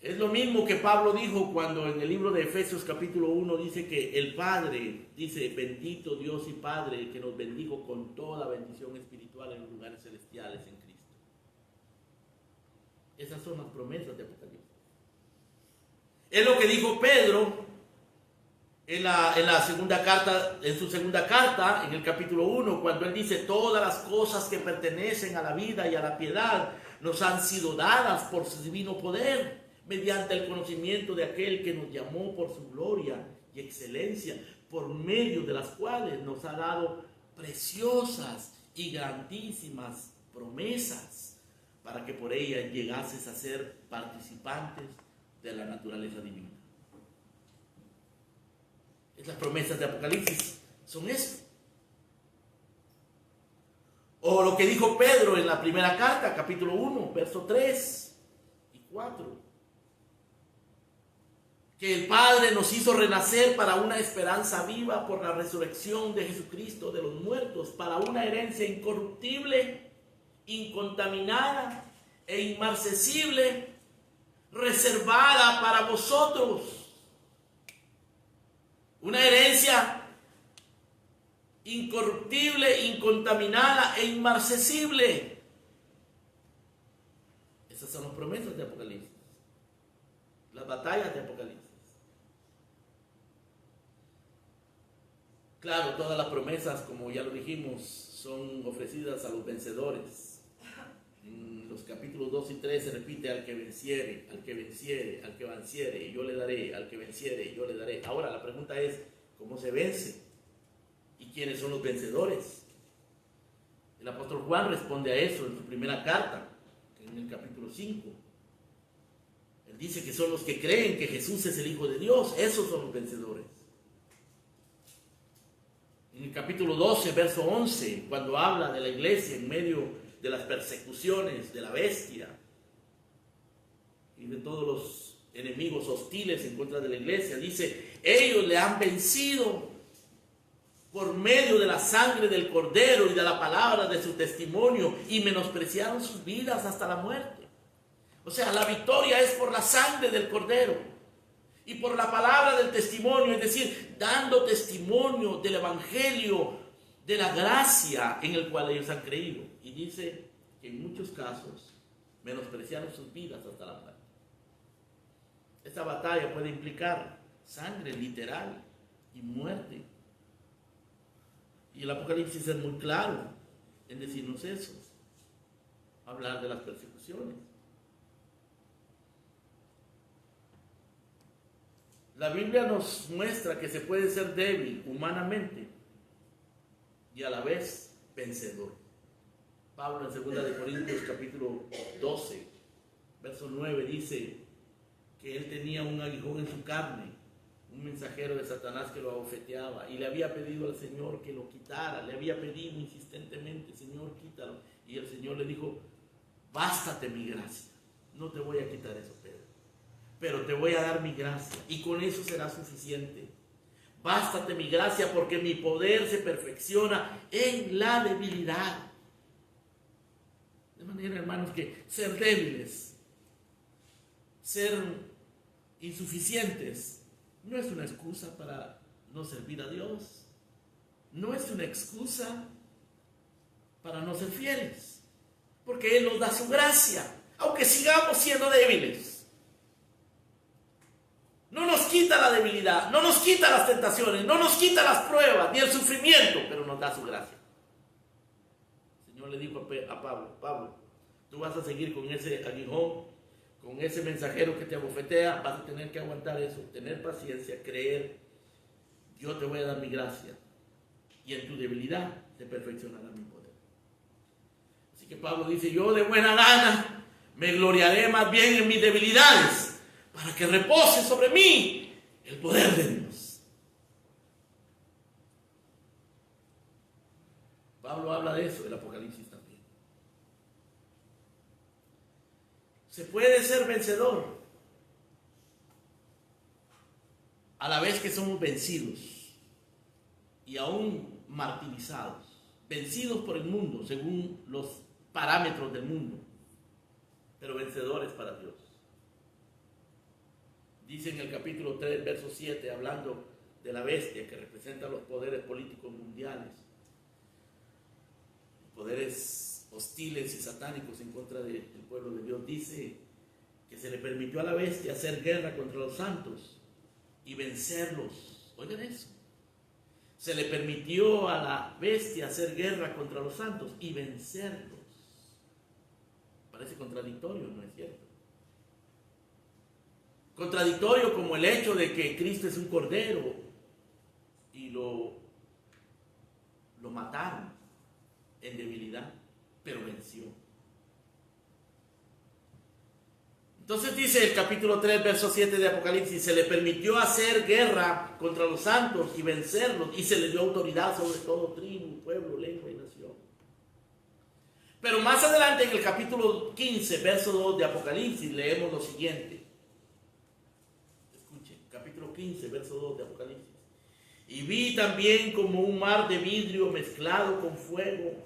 Es lo mismo que Pablo dijo cuando en el libro de Efesios capítulo 1 dice que el Padre, dice, bendito Dios y Padre, que nos bendijo con toda bendición espiritual en los lugares celestiales en Cristo. Esas son las promesas de Apocalipsis. Es lo que dijo Pedro en su segunda carta, en el capítulo 1, cuando él dice, todas las cosas que pertenecen a la vida y a la piedad nos han sido dadas por su divino poder, mediante el conocimiento de aquel que nos llamó por su gloria y excelencia, por medio de las cuales nos ha dado preciosas y grandísimas promesas, para que por ellas llegases a ser participantes de la naturaleza divina. Esas promesas de Apocalipsis son eso. O lo que dijo Pedro en la primera carta, capítulo 1, verso 3 y 4. Que el Padre nos hizo renacer para una esperanza viva por la resurrección de Jesucristo de los muertos, para una herencia incorruptible, incontaminada e inmarcesible, reservada para vosotros. Una herencia incorruptible, incontaminada e inmarcesible. Esas son las promesas de Apocalipsis, las batallas de Apocalipsis. Claro, todas las promesas, como ya lo dijimos, son ofrecidas a los vencedores. En los capítulos 2 y 3 se repite: al que venciere, al que venciere, al que venciere, yo le daré, al que venciere, yo le daré. Ahora la pregunta es, ¿cómo se vence? ¿Y quiénes son los vencedores? El apóstol Juan responde a eso en su primera carta, en el capítulo 5. Él dice que son los que creen que Jesús es el Hijo de Dios. Esos son los vencedores. En el capítulo 12, verso 11, cuando habla de la iglesia en medio de las persecuciones de la bestia y de todos los enemigos hostiles en contra de la iglesia, dice: ellos le han vencido por medio de la sangre del Cordero y de la palabra de su testimonio, y menospreciaron sus vidas hasta la muerte. O sea, la victoria es por la sangre del Cordero y por la palabra del testimonio, es decir, dando testimonio del evangelio, de la gracia en el cual ellos han creído. Y dice que en muchos casos menospreciaron sus vidas hasta la muerte. Esta batalla puede implicar sangre literal y muerte. Y el Apocalipsis es muy claro en decirnos eso, hablar de las persecuciones. La Biblia nos muestra que se puede ser débil humanamente y a la vez vencedor. Pablo en 2 Corintios capítulo 12, verso 9 dice que él tenía un aguijón en su carne, un mensajero de Satanás que lo abofeteaba, y le había pedido al Señor que lo quitara. Le había pedido insistentemente: Señor, quítalo. Y el Señor le dijo: bástate mi gracia. No te voy a quitar eso, Pedro, pero te voy a dar mi gracia, y con eso será suficiente. Bástate mi gracia, porque mi poder se perfecciona en la debilidad. De manera, hermanos, que ser débiles, ser insuficientes, no es una excusa para no servir a Dios. No es una excusa para no ser fieles, porque Él nos da su gracia, aunque sigamos siendo débiles. No nos quita la debilidad, no nos quita las tentaciones, no nos quita las pruebas ni el sufrimiento, pero nos da su gracia. El Señor le dijo a Pablo: Pablo, tú vas a seguir con ese aguijón, con ese mensajero que te abofetea, vas a tener que aguantar eso, tener paciencia, creer. Yo te voy a dar mi gracia, y en tu debilidad se perfeccionará mi poder. Así que Pablo dice: yo de buena gana me gloriaré más bien en mis debilidades, para que repose sobre mí el poder de Dios. Pablo habla de eso, del Apocalipsis también. Se puede ser vencedor a la vez que somos vencidos y aún martirizados, vencidos por el mundo según los parámetros del mundo, pero vencedores para Dios. Dice en el capítulo 3, verso 7, hablando de la bestia que representa los poderes políticos mundiales, poderes hostiles y satánicos en contra del pueblo de Dios, dice que se le permitió a la bestia hacer guerra contra los santos y vencerlos. Oigan eso. Se le permitió a la bestia hacer guerra contra los santos y vencerlos. Parece contradictorio, ¿no es cierto? Contradictorio como el hecho de que Cristo es un cordero y lo mataron en debilidad, pero venció. Entonces dice el capítulo 3, verso 7 de Apocalipsis: se le permitió hacer guerra contra los santos y vencerlos, y se le dio autoridad sobre todo tribu, pueblo, lengua y nación. Pero más adelante en el capítulo 15, verso 2 de Apocalipsis, leemos lo siguiente. 15, verso 2 de Apocalipsis: y vi también como un mar de vidrio mezclado con fuego,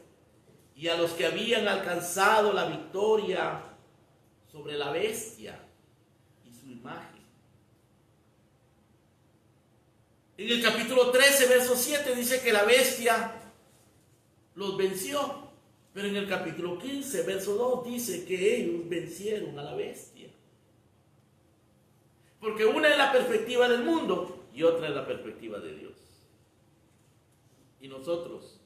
y a los que habían alcanzado la victoria sobre la bestia y su imagen. En el capítulo 13, verso 7 dice que la bestia los venció, pero en el capítulo 15, verso 2 dice que ellos vencieron a la bestia. Porque una es la perspectiva del mundo y otra es la perspectiva de Dios. Y nosotros,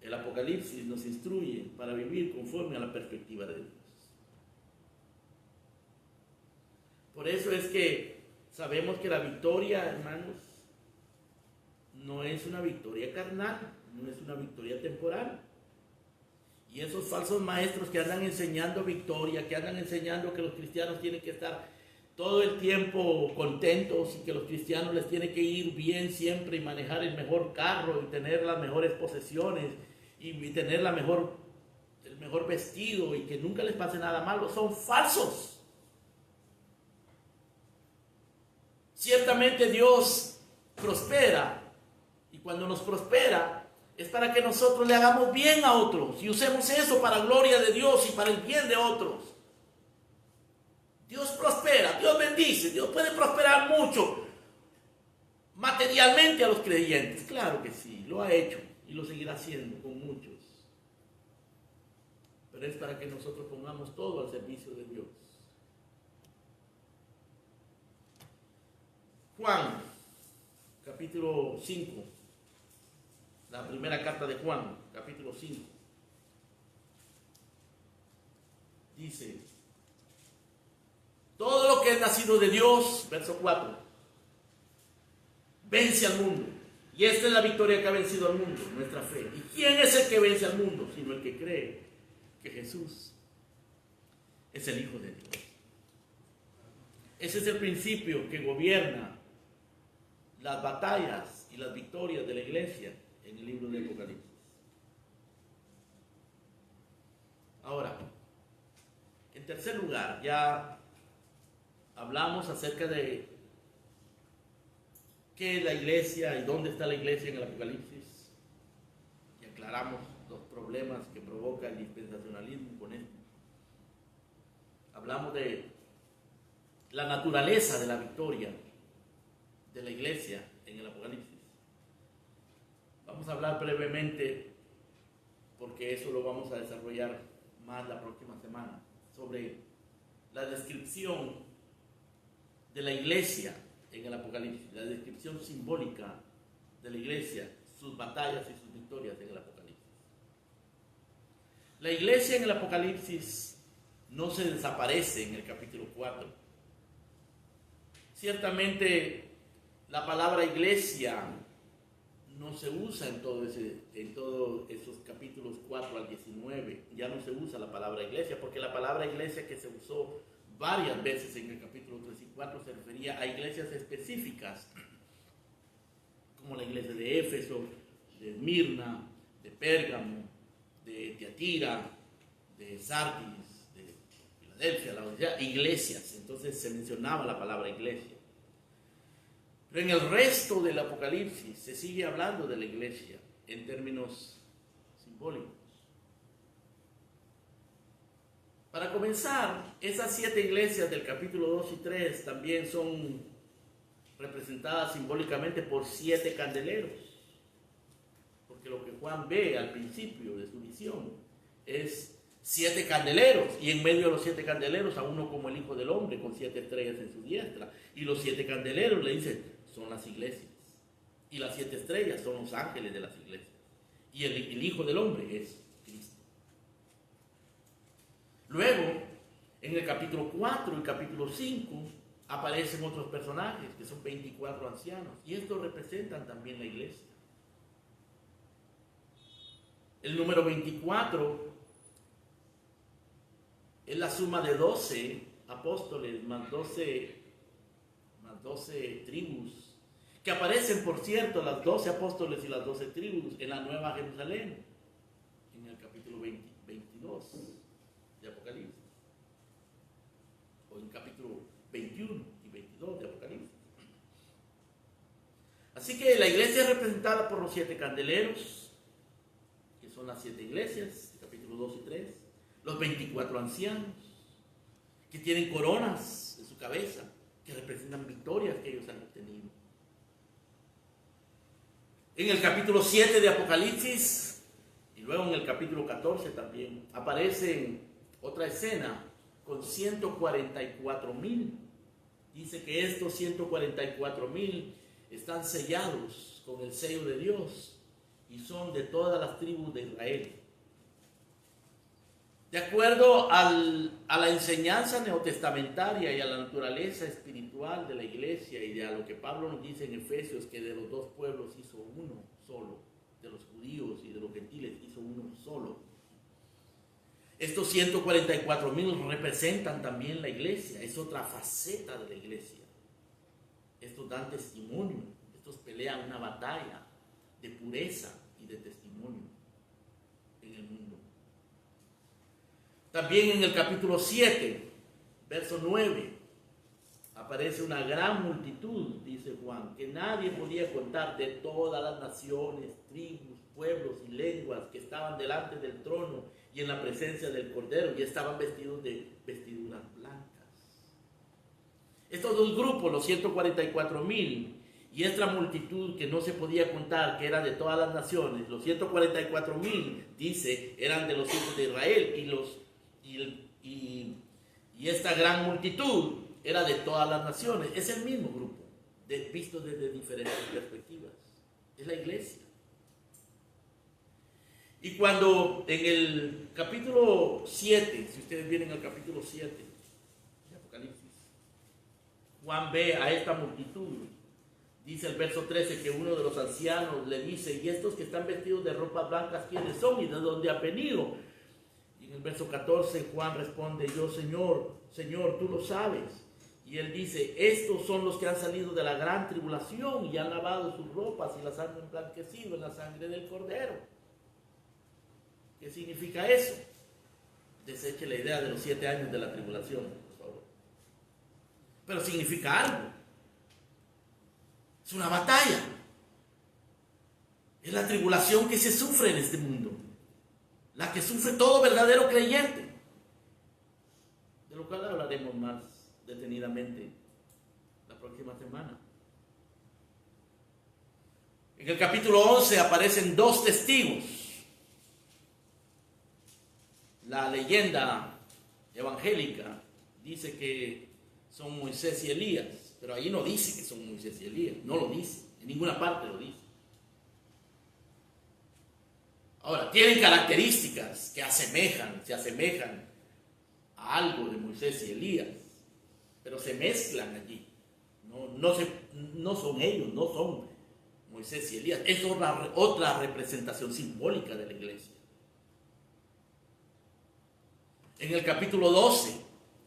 el Apocalipsis nos instruye para vivir conforme a la perspectiva de Dios. Por eso es que sabemos que la victoria, hermanos, no es una victoria carnal, no es una victoria temporal. Y esos falsos maestros que andan enseñando victoria, que andan enseñando que los cristianos tienen que estar todo el tiempo contentos y que los cristianos les tiene que ir bien siempre y manejar el mejor carro y tener las mejores posesiones y tener el mejor vestido y que nunca les pase nada malo, son falsos. Ciertamente Dios prospera, y cuando nos prospera es para que nosotros le hagamos bien a otros y usemos eso para gloria de Dios y para el bien de otros. Dios prospera, Dios bendice, Dios puede prosperar mucho materialmente a los creyentes. Claro que sí, lo ha hecho y lo seguirá haciendo con muchos. Pero es para que nosotros pongamos todo al servicio de Dios. Juan, capítulo 5, la primera carta de Juan, capítulo 5, dice: todo lo que es nacido de Dios, verso 4, vence al mundo. Y esta es la victoria que ha vencido al mundo, nuestra fe. ¿Y quién es el que vence al mundo? Sino el que cree que Jesús es el Hijo de Dios. Ese es el principio que gobierna las batallas y las victorias de la iglesia en el libro de Apocalipsis. Ahora, en tercer lugar, ya hablamos acerca de qué es la iglesia y dónde está la iglesia en el Apocalipsis, y aclaramos los problemas que provoca el dispensacionalismo con esto. Hablamos de la naturaleza de la victoria de la iglesia en el Apocalipsis. Vamos a hablar brevemente, porque eso lo vamos a desarrollar más la próxima semana, sobre la descripción de la iglesia en el Apocalipsis, la descripción simbólica de la iglesia, sus batallas y sus victorias en el Apocalipsis. La iglesia en el Apocalipsis no se desaparece en el capítulo 4. Ciertamente la palabra iglesia no se usa en todos esos capítulos 4 al 19. Ya no se usa la palabra iglesia, porque la palabra iglesia que se usó varias veces en el capítulo 3 y 4 se refería a iglesias específicas, como la iglesia de Éfeso, de Esmirna, de Pérgamo, de Tiatira, de Sardis, de Filadelfia, la Odisea, iglesias. Entonces se mencionaba la palabra iglesia. Pero en el resto del Apocalipsis se sigue hablando de la iglesia en términos simbólicos. Para comenzar, esas 7 iglesias del capítulo 2 y 3 también son representadas simbólicamente por 7 candeleros. Porque lo que Juan ve al principio de su visión es 7 candeleros, y en medio de los 7 candeleros a uno como el Hijo del Hombre con 7 estrellas en su diestra. Y los 7 candeleros, le dicen, son las iglesias. Y las 7 estrellas son los ángeles de las iglesias. Y el Hijo del Hombre es Cristo. Luego, en el capítulo 4 y capítulo 5, aparecen otros personajes, que son 24 ancianos. Y estos representan también la iglesia. El número 24 es la suma de 12 apóstoles más 12 tribus, que aparecen, por cierto, las 12 apóstoles y las 12 tribus en la Nueva Jerusalén, en el capítulo 22 de Apocalipsis, o en capítulo 21 y 22 de Apocalipsis. Así que la iglesia es representada por los 7 candeleros, que son las 7 iglesias, capítulo 2 y 3, los 24 ancianos, que tienen coronas en su cabeza, que representan victorias que ellos han obtenido. En el capítulo 7 de Apocalipsis, y luego en el capítulo 14 también, aparece otra escena con 144,000. Dice que estos 144,000 están sellados con el sello de Dios, y son de todas las tribus de Israel. De acuerdo a la enseñanza neotestamentaria y a la naturaleza espiritual de la iglesia y de a lo que Pablo nos dice en Efesios, que de los dos pueblos hizo uno solo, de los judíos y de los gentiles hizo uno solo. Estos 144,000 representan también la iglesia, es otra faceta de la iglesia. Estos dan testimonio, estos pelean una batalla de pureza y de testimonio en el mundo. También en el capítulo 7, verso 9, aparece una gran multitud, dice Juan, que nadie podía contar, de todas las naciones, tribus, pueblos y lenguas que estaban delante del trono y en la presencia del Cordero, y estaban vestidos de vestiduras blancas. Estos dos grupos, los 144,000, y esta multitud que no se podía contar, que era de todas las naciones, los 144,000, dice, eran de los hijos de Israel, y esta gran multitud era de todas las naciones. Es el mismo grupo, visto desde diferentes perspectivas. Es la iglesia. Y cuando en el capítulo 7, si ustedes vienen al capítulo 7 de Apocalipsis, Juan ve a esta multitud. Dice el verso 13 que uno de los ancianos le dice: ¿y estos que están vestidos de ropas blancas quiénes son y de dónde han venido? Y en el verso 14 Juan responde: yo, Señor, tú lo sabes. Y él dice: estos son los que han salido de la gran tribulación y han lavado sus ropas y las han emblanquecido en la sangre del Cordero. ¿Qué significa eso? Deseche la idea de los 7 años de la tribulación, por favor. Pero significa algo. Es una batalla. Es la tribulación que se sufre en este mundo. La que sufre todo verdadero creyente. De lo cual hablaremos más detenidamente la próxima semana. En el capítulo 11 aparecen 2 testigos. La leyenda evangélica dice que son Moisés y Elías, pero ahí no dice que son Moisés y Elías, no lo dice, en ninguna parte lo dice. Ahora, tienen características que se asemejan a algo de Moisés y Elías, pero se mezclan allí. No son ellos, no son Moisés y Elías, es otra representación simbólica de la iglesia. En el capítulo 12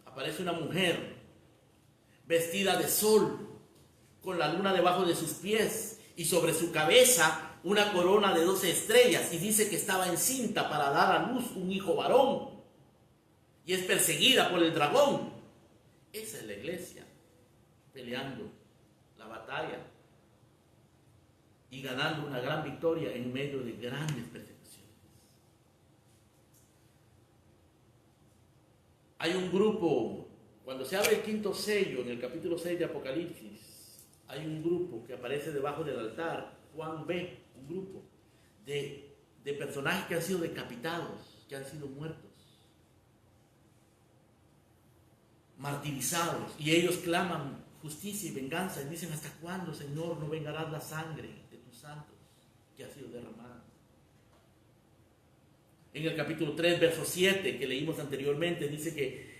aparece una mujer vestida de sol, con la luna debajo de sus pies y sobre su cabeza una corona de 12 estrellas, y dice que estaba encinta para dar a luz un hijo varón y es perseguida por el dragón. Esa es la iglesia, peleando la batalla y ganando una gran victoria en medio de grandes persecuciones. Hay un grupo, cuando se abre el 5º sello, en el capítulo 6 de Apocalipsis, hay un grupo que aparece debajo del altar. Juan ve un grupo de personajes que han sido decapitados, que han sido muertos, martirizados, y ellos claman justicia y venganza y dicen: ¿hasta cuándo, Señor, no vengarás la sangre de tus santos que ha sido derramada? En el capítulo 3, verso 7, que leímos anteriormente, dice que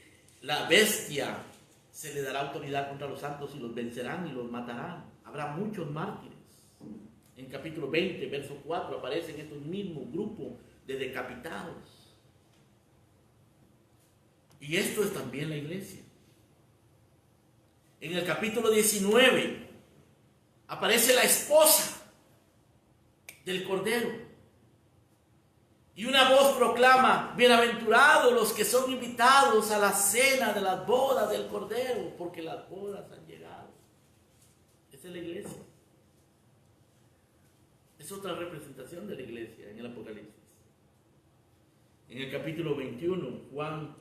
la bestia se le dará autoridad contra los santos y los vencerán y los matarán. Habrá muchos mártires. En capítulo 20, verso 4, aparecen estos mismos grupos de decapitados. Y esto es también la iglesia. En el capítulo 19 aparece la esposa del Cordero. Y una voz proclama: bienaventurados los que son invitados a la cena de las bodas del Cordero, porque las bodas han llegado. Esa es la iglesia. Es otra representación de la iglesia en el Apocalipsis. En el capítulo 21, Juan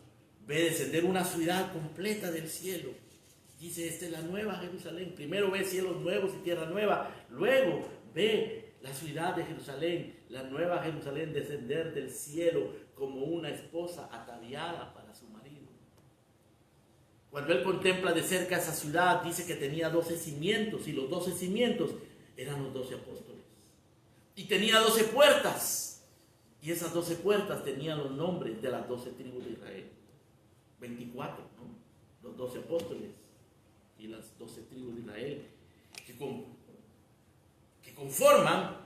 ve descender una ciudad completa del cielo. Dice: esta es la nueva Jerusalén. Primero ve cielos nuevos y tierra nueva. Luego ve la ciudad de Jerusalén, la nueva Jerusalén, descender del cielo como una esposa ataviada para su marido. Cuando él contempla de cerca esa ciudad, dice que tenía 12 cimientos, y los 12 cimientos eran los 12 apóstoles. Y tenía 12 puertas. Y esas 12 puertas tenían los nombres de las 12 tribus de Israel. 24, ¿no? Los 12 apóstoles y las 12 tribus de Israel que conforman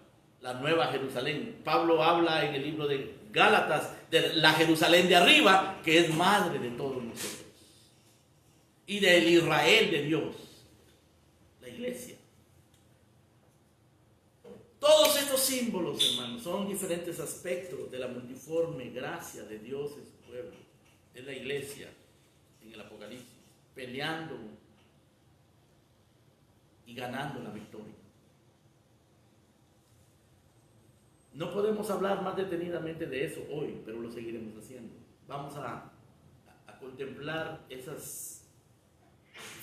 la nueva Jerusalén. Pablo habla en el libro de Gálatas de la Jerusalén de arriba, que es madre de todos nosotros. Y del Israel de Dios, la iglesia. Todos estos símbolos, hermanos, son diferentes aspectos de la multiforme gracia de Dios en su pueblo. Es la iglesia en el Apocalipsis, peleando y ganando la victoria. No podemos hablar más detenidamente de eso hoy, pero lo seguiremos haciendo. Vamos a contemplar esos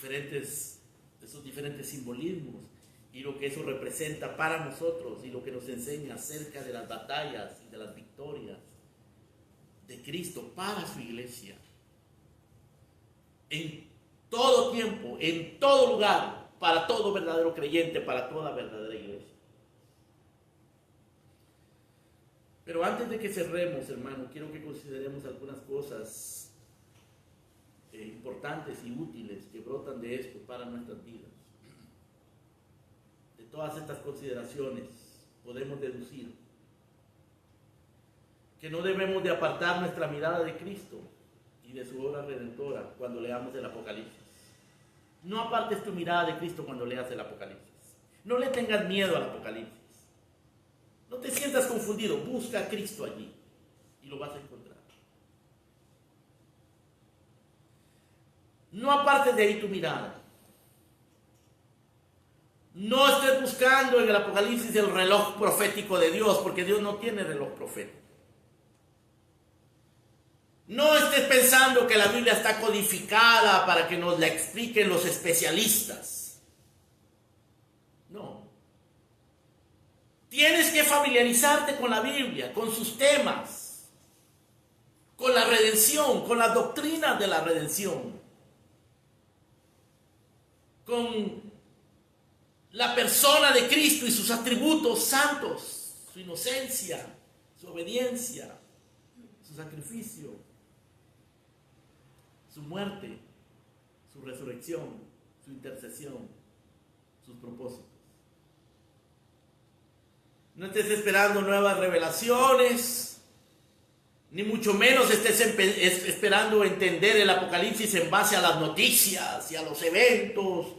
diferentes simbolismos y lo que eso representa para nosotros y lo que nos enseña acerca de las batallas y de las victorias de Cristo para su iglesia. En todo tiempo, en todo lugar, para todo verdadero creyente, para toda verdadera iglesia. Pero antes de que cerremos, hermano, quiero que consideremos algunas cosas importantes y útiles que brotan de esto para nuestras vidas. De todas estas consideraciones podemos deducir que no debemos de apartar nuestra mirada de Cristo y de su obra redentora cuando leamos el Apocalipsis. No apartes tu mirada de Cristo cuando leas el Apocalipsis. No le tengas miedo al Apocalipsis. No te sientas confundido, busca a Cristo allí y lo vas a encontrar. No apartes de ahí tu mirada. No estés buscando en el Apocalipsis el reloj profético de Dios, porque Dios no tiene reloj profético. No estés pensando que la Biblia está codificada para que nos la expliquen los especialistas. No. Tienes que familiarizarte con la Biblia, con sus temas, con la redención, con las doctrinas de la redención, con la persona de Cristo y sus atributos santos, su inocencia, su obediencia, su sacrificio, su muerte, su resurrección, su intercesión, sus propósitos. No estés esperando nuevas revelaciones, ni mucho menos estés esperando entender el Apocalipsis en base a las noticias y a los eventos,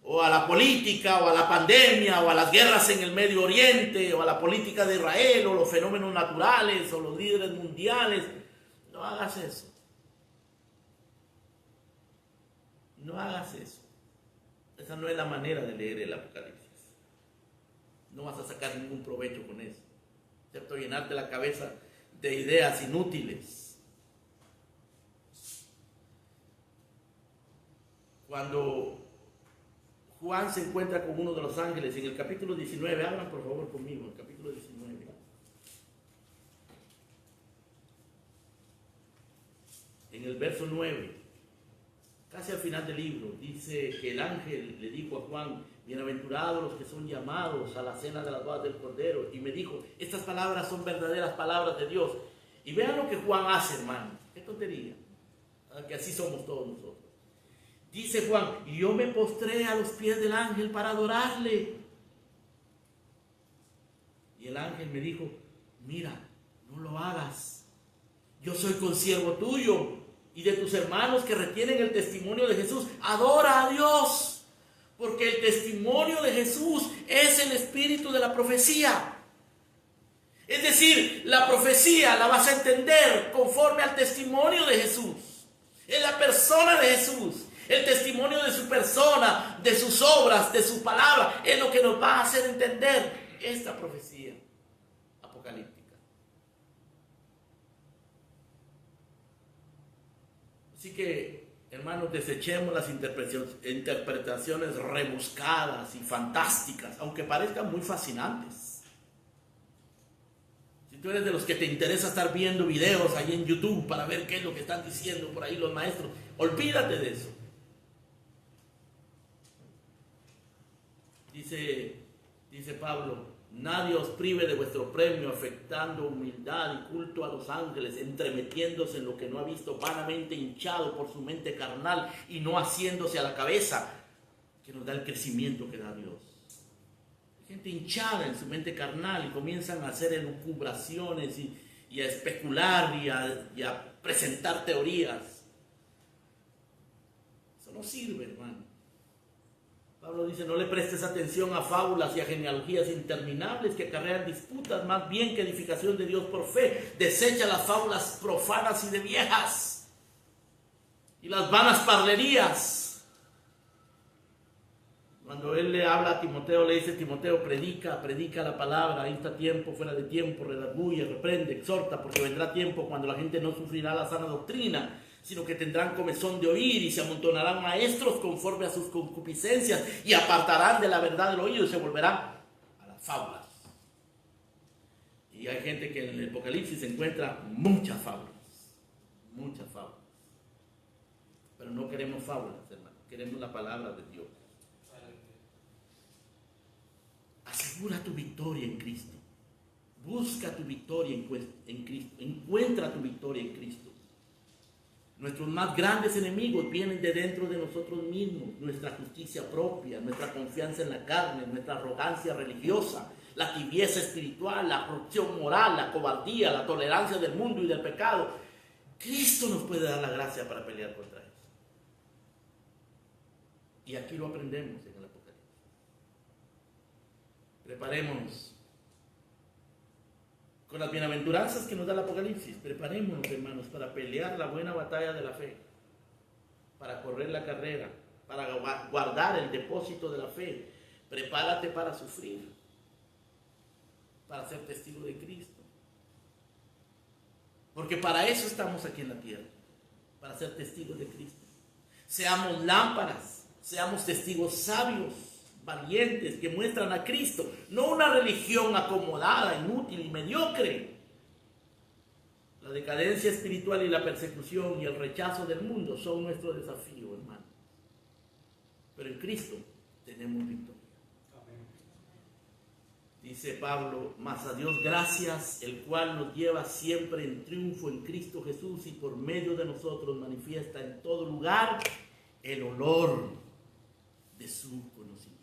o a la política, o a la pandemia, o a las guerras en el Medio Oriente, o a la política de Israel, o los fenómenos naturales, o los líderes mundiales. No hagas eso. No hagas eso. Esa no es la manera de leer el Apocalipsis. No vas a sacar ningún provecho con eso, excepto llenarte la cabeza de ideas inútiles. Cuando Juan se encuentra con uno de los ángeles en el capítulo 19, hablan por favor conmigo, el capítulo 19. En el verso 9, casi al final del libro, dice que el ángel le dijo a Juan: bienaventurados los que son llamados a la cena de las bodas del Cordero. Y me dijo: estas palabras son verdaderas palabras de Dios. Y vean lo que Juan hace, hermano. Qué tontería. Que así somos todos nosotros. Dice Juan: y yo me postré a los pies del ángel para adorarle. Y el ángel me dijo: mira, no lo hagas. Yo soy consiervo tuyo y de tus hermanos que retienen el testimonio de Jesús. Adora a Dios, porque el testimonio de Jesús es el espíritu de la profecía. Es decir, la profecía la vas a entender conforme al testimonio de Jesús. Es la persona de Jesús. El testimonio de su persona, de sus obras, de su palabra, es lo que nos va a hacer entender esta profecía apocalíptica. Así que, hermanos, desechemos las interpretaciones rebuscadas y fantásticas, aunque parezcan muy fascinantes. Si tú eres de los que te interesa estar viendo videos ahí en YouTube para ver qué es lo que están diciendo por ahí los maestros, olvídate de eso. Dice Pablo Nadie os prive de vuestro premio, afectando humildad y culto a los ángeles, entremetiéndose en lo que no ha visto, vanamente hinchado por su mente carnal y no haciéndose a la cabeza, que nos da el crecimiento que da Dios. Hay gente hinchada en su mente carnal y comienzan a hacer elucubraciones y a especular y a presentar teorías. Eso no sirve, hermano. Pablo dice, no le prestes atención a fábulas y a genealogías interminables que acarrean disputas, más bien que edificación de Dios por fe. Desecha las fábulas profanas y de viejas y las vanas parlerías. Cuando él le habla a Timoteo, le dice, Timoteo, predica la palabra, ahí está tiempo, fuera de tiempo, redarguye, reprende, exhorta, porque vendrá tiempo cuando la gente no sufrirá la sana doctrina, sino que tendrán comezón de oír y se amontonarán maestros conforme a sus concupiscencias y apartarán de la verdad del oído y se volverán a las fábulas. Y hay gente que en el Apocalipsis encuentra muchas fábulas, pero no queremos fábulas, hermano, queremos la palabra de Dios. Asegura tu victoria en Cristo, busca tu victoria en Cristo, encuentra tu victoria en Cristo. Nuestros más grandes enemigos vienen de dentro de nosotros mismos, nuestra justicia propia, nuestra confianza en la carne, nuestra arrogancia religiosa, la tibieza espiritual, la corrupción moral, la cobardía, la tolerancia del mundo y del pecado. Cristo nos puede dar la gracia para pelear contra eso. Y aquí lo aprendemos en el Apocalipsis. Preparémonos. Con las bienaventuranzas que nos da el Apocalipsis, preparémonos, hermanos, para pelear la buena batalla de la fe, para correr la carrera, para guardar el depósito de la fe. Prepárate para sufrir, para ser testigo de Cristo. Porque para eso estamos aquí en la tierra, para ser testigos de Cristo. Seamos lámparas, seamos testigos sabios, valientes, que muestran a Cristo, no una religión acomodada, inútil y mediocre. La decadencia espiritual y la persecución y el rechazo del mundo son nuestro desafío, hermano. Pero en Cristo tenemos victoria. Dice Pablo, mas a Dios gracias, el cual nos lleva siempre en triunfo en Cristo Jesús y por medio de nosotros manifiesta en todo lugar el olor de su conocimiento.